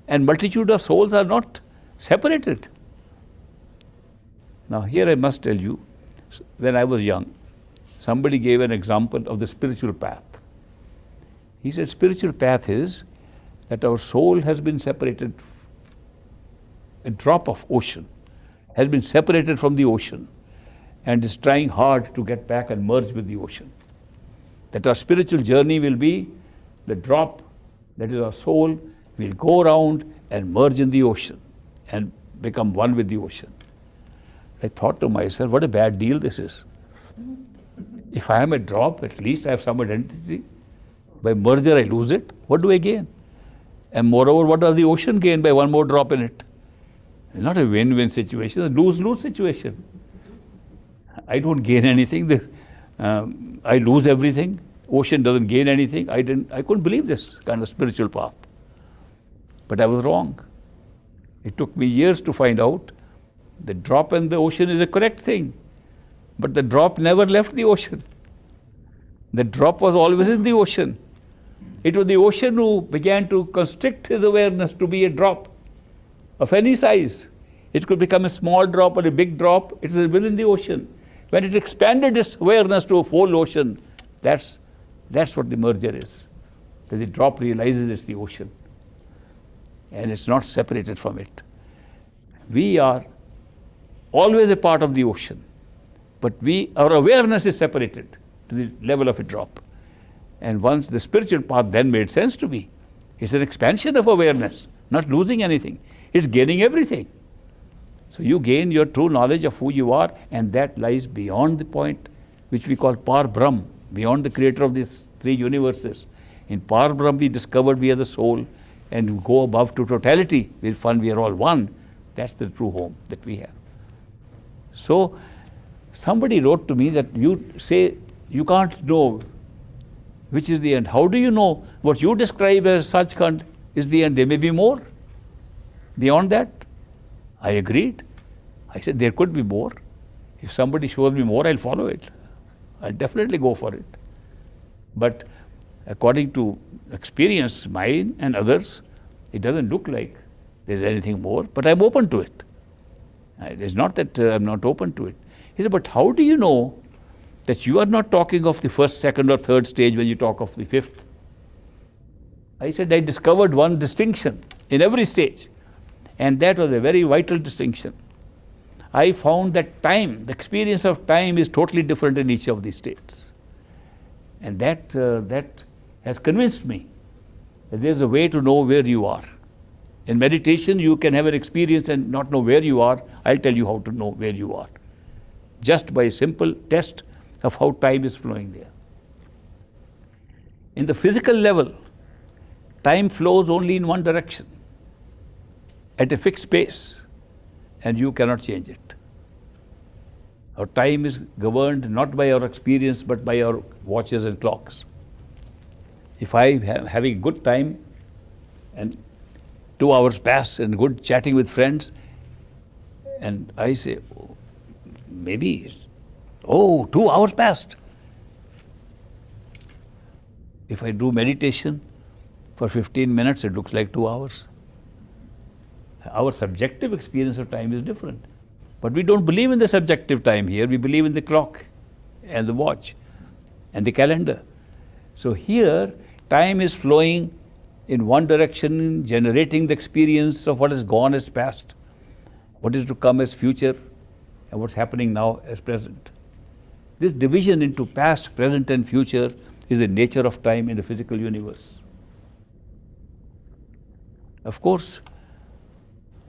Speaker 9: And multitude of souls are not separated. Now here I must tell you, when I was young, somebody gave an example of the spiritual path. He said spiritual path is that our soul has been separated, a drop of ocean has been separated from the ocean and is trying hard to get back and merge with the ocean. That our spiritual journey will be the drop, that is our soul, will go around and merge in the ocean and become one with the ocean. I thought to myself, what a bad deal this is. If I am a drop, at least I have some identity. By merger, I lose it. What do I gain? And moreover, what does the ocean gain by one more drop in it? It's not a win-win situation, it's a lose-lose situation. I don't gain anything. I lose everything. Ocean doesn't gain anything. I couldn't believe this kind of spiritual path. But I was wrong. It took me years to find out the drop in the ocean is a correct thing. But the drop never left the ocean. The drop was always in the ocean. It was the ocean who began to constrict his awareness to be a drop of any size. It could become a small drop or a big drop. It is within the ocean. When it expanded its awareness to a full ocean, that's what the merger is. That the drop realizes it's the ocean. And it's not separated from it. We are always a part of the ocean. But our awareness is separated to the level of a drop. And once the spiritual path then made sense to me. It's an expansion of awareness, not losing anything. It's gaining everything. So you gain your true knowledge of who you are, and that lies beyond the point which we call Par Brahm, beyond the creator of this three universes. In Parbrahm we discovered we are the soul, and we go above to totality. We find we are all one. That's the true home that we have. So somebody wrote to me that you say you can't know which is the end. How do you know what you describe as Sachkhand is the end? There may be more beyond that. I agreed. I said there could be more. If somebody shows me more, I'll follow it. I'll definitely go for it. But according to experience, mine and others, it doesn't look like there's anything more, but I'm open to it. It's not that I'm not open to it. He said, but how do you know that you are not talking of the first, second or third stage when you talk of the fifth? I said, I discovered one distinction in every stage, and that was a very vital distinction. I found that time, the experience of time is totally different in each of these states. And that has convinced me that there's a way to know where you are. In meditation, you can have an experience and not know where you are. I'll tell you how to know where you are, just by a simple test of how time is flowing there. In the physical level, time flows only in one direction, at a fixed pace, and you cannot change it. Our time is governed not by our experience, but by our watches and clocks. If I am having a good time and 2 hours pass and good chatting with friends, and I say, oh, maybe, 2 hours passed. If I do meditation for 15 minutes, it looks like 2 hours. Our subjective experience of time is different. But we don't believe in the subjective time here. We believe in the clock and the watch and the calendar. So here, time is flowing in one direction, generating the experience of what has gone as past, what is to come as future, and what's happening now as present. This division into past, present, and future is the nature of time in the physical universe. Of course,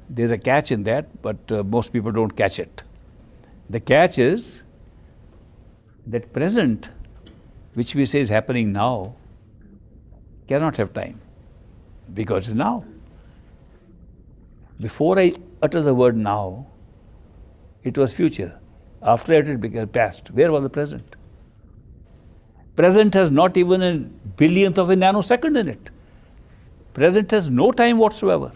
Speaker 9: there's a catch in that, but most people don't catch it. The catch is that present, which we say is happening now, cannot have time, because it's now. Before I utter the word now, it was future. After it became past. Where was the present? Present has not even a billionth of a nanosecond in it. Present has no time whatsoever.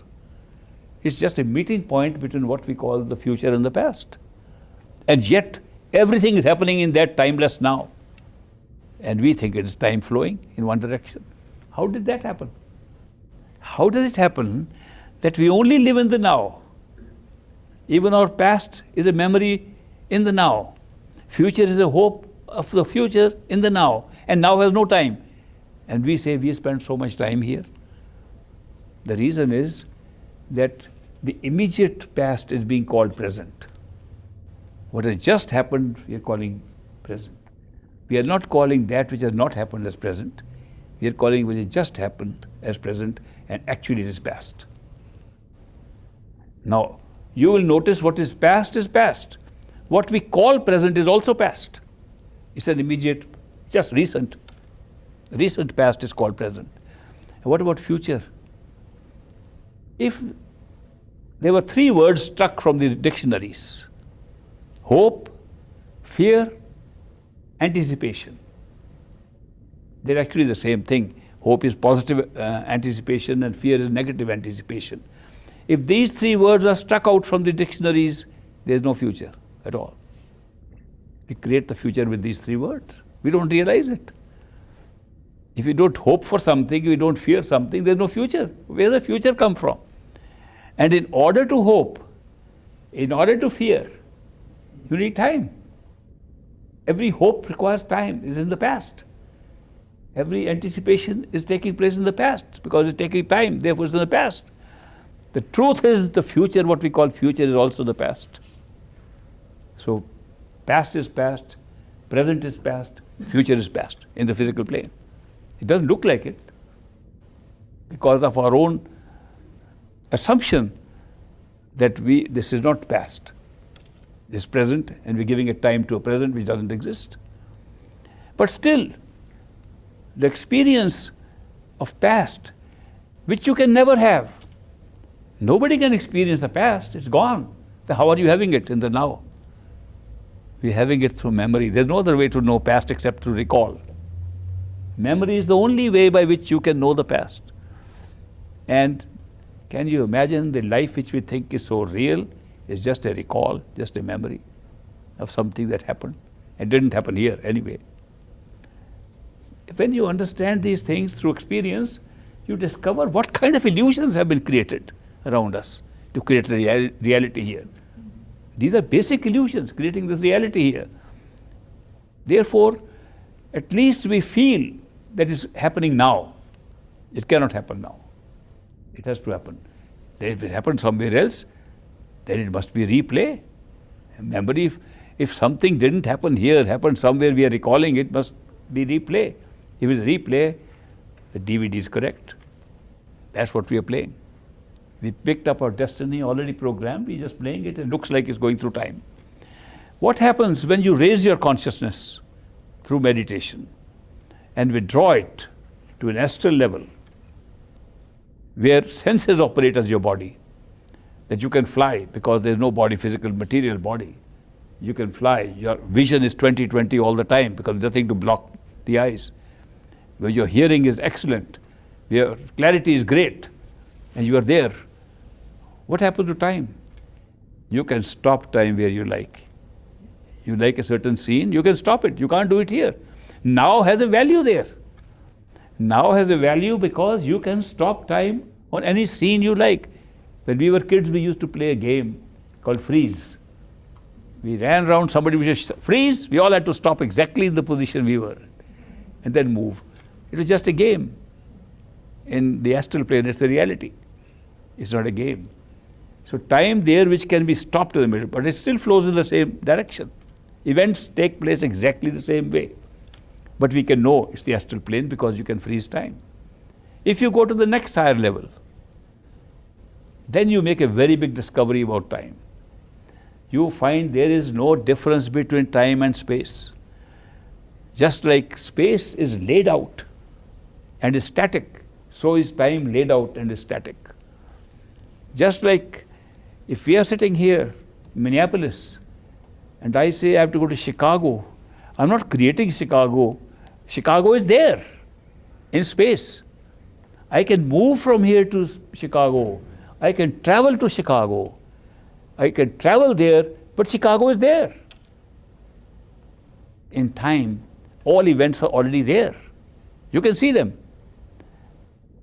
Speaker 9: It's just a meeting point between what we call the future and the past. And yet, everything is happening in that timeless now. And we think it is time flowing in one direction. How did that happen? How does it happen that we only live in the now? Even our past is a memory in the now. Future is a hope of the future in the now. And now has no time. And we say we spend so much time here. The reason is that the immediate past is being called present. What has just happened, we are calling present. We are not calling that which has not happened as present. We are calling what has just happened as present, and actually it is past. Now, you will notice what is past is past. What we call present is also past. It's an immediate, just recent. Recent past is called present. And what about future? If there were 3 words struck from the dictionaries: hope, fear, anticipation. They're actually the same thing. Hope is positive anticipation and fear is negative anticipation. If these 3 words are struck out from the dictionaries, there is no future at all. We create the future with these 3 words. We don't realize it. If you don't hope for something, if you don't fear something, there's no future. Where does the future come from? And in order to hope, in order to fear, you need time. Every hope requires time. It's in the past. Every anticipation is taking place in the past because it's taking time, therefore it's in the past. The truth is the future, what we call future, is also the past. So past is past, present is past, future is past in the physical plane. It doesn't look like it because of our own assumption that this is not past. This is present, and we're giving a time to a present which doesn't exist. But still, the experience of past, which you can never have. Nobody can experience the past, it's gone. So how are you having it in the now? We're having it through memory. There's no other way to know past except through recall. Memory is the only way by which you can know the past. And can you imagine the life which we think is so real is just a recall, just a memory of something that happened? It didn't happen here anyway. When you understand these things through experience, you discover what kind of illusions have been created around us to create a reality here. These are basic illusions creating this reality here. Therefore, at least we feel that it's happening now. It cannot happen now. It has to happen. Then if it happened somewhere else, then it must be replay. Memory, if something didn't happen here, happened somewhere, we are recalling it, must be replay. If it's replay, the DVD is correct. That's what we are playing. We picked up our destiny already programmed, we're just playing it, it looks like it's going through time. What happens when you raise your consciousness through meditation and withdraw it to an astral level, where senses operate as your body, that you can fly because there's no body, physical, material body. You can fly, your vision is 20/20 all the time because there's nothing to block the eyes. Where your hearing is excellent, your clarity is great, and you are there. What happens to time? You can stop time where you like. You like a certain scene, you can stop it. You can't do it here. Now has a value there. Now has a value because you can stop time on any scene you like. When we were kids, we used to play a game called freeze. We ran around, somebody would just freeze, we all had to stop exactly in the position we were and then move. It was just a game. In the astral plane, it's a reality. It's not a game. So time there which can be stopped in the middle, but it still flows in the same direction. Events take place exactly the same way. But we can know it's the astral plane because you can freeze time. If you go to the next higher level, then you make a very big discovery about time. You find there is no difference between time and space. Just like space is laid out and is static, so is time laid out and is static. Just like if we are sitting here, Minneapolis, and I say I have to go to Chicago, I'm not creating Chicago. Chicago is there in space. I can move from here to Chicago. I can travel to Chicago. I can travel there, but Chicago is there. In time, all events are already there. You can see them.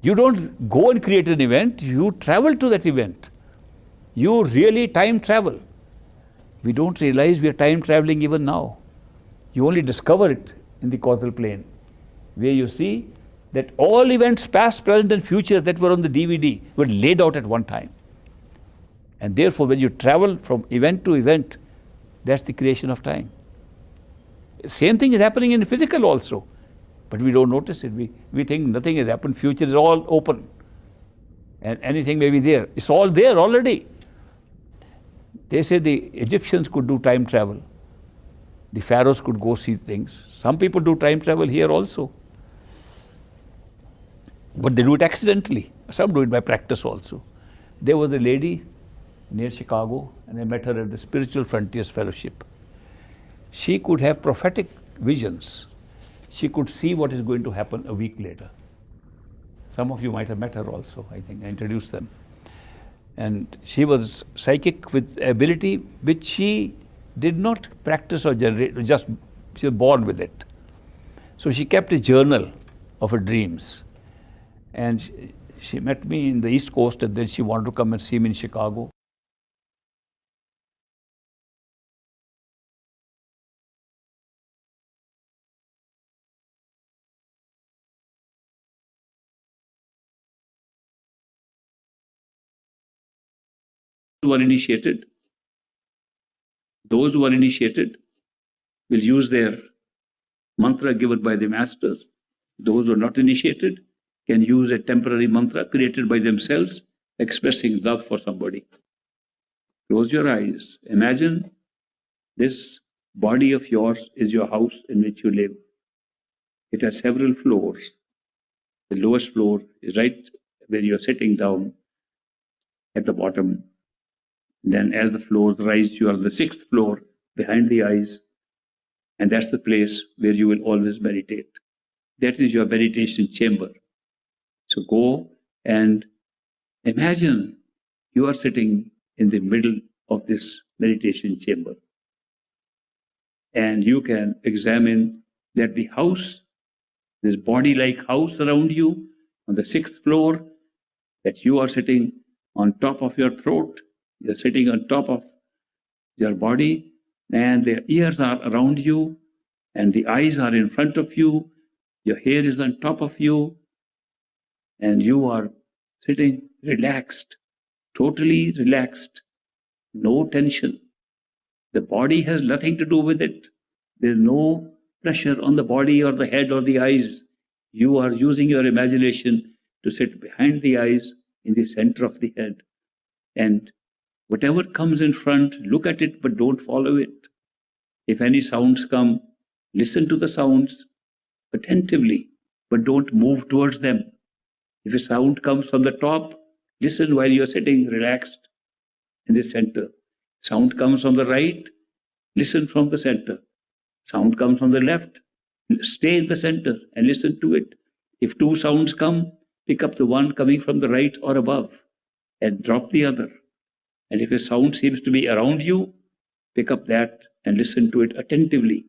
Speaker 9: You don't go and create an event, you travel to that event. You really time travel. We don't realize we are time traveling even now. You only discover it in the causal plane, where you see that all events, past, present, and future that were on the DVD were laid out at one time. And therefore, when you travel from event to event, that's the creation of time. Same thing is happening in physical also, but we don't notice it. We think nothing has happened, future is all open, and anything may be there. It's all there already. They say the Egyptians could do time travel. The pharaohs could go see things. Some people do time travel here also. But they do it accidentally. Some do it by practice also. There was a lady near Chicago, and I met her at the Spiritual Frontiers Fellowship. She could have prophetic visions. She could see what is going to happen a week later. Some of you might have met her also, I think. I introduced them. And she was psychic with ability which she did not practice or generate, just she was born with it. So she kept a journal of her dreams. And she met me in the East Coast, and then she wanted to come and see me in Chicago. Those who are initiated will use their mantra given by the masters. Those who are not initiated can use a temporary mantra created by themselves, expressing love for somebody. Close your eyes. Imagine this body of yours is your house in which you live.
Speaker 10: It has several floors. The lowest floor is right where you're sitting down at the bottom. Then as the floors rise, you are on the 6th floor behind the eyes. And that's the place where you will always meditate. That is your meditation chamber. So go and imagine you are sitting in the middle of this meditation chamber. And you can examine that the house, this body-like house around you on the 6th floor, that you are sitting on top of your throat, you're sitting on top of your body, and the ears are around you, and the eyes are in front of you, your hair is on top of you, and you are sitting relaxed, totally relaxed, no tension. The body has nothing to do with it. There's no pressure on the body or the head or the eyes. You are using your imagination to sit behind the eyes in the center of the head. And whatever comes in front, look at it, but don't follow it. If any sounds come, listen to the sounds attentively, but don't move towards them. If a sound comes from the top, listen while you're sitting relaxed in the center. Sound comes from the right, listen from the center. Sound comes from the left, stay in the center and listen to it. If two sounds come, pick up the one coming from the right or above and drop the other. And if a sound seems to be around you, pick up that and listen to it attentively.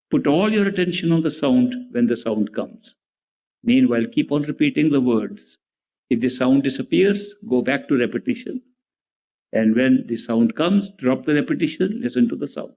Speaker 10: Put all your attention on the sound when the sound comes. Meanwhile, keep on repeating the words. If the sound disappears, go back to repetition. And when the sound comes, drop the repetition, listen to the sound.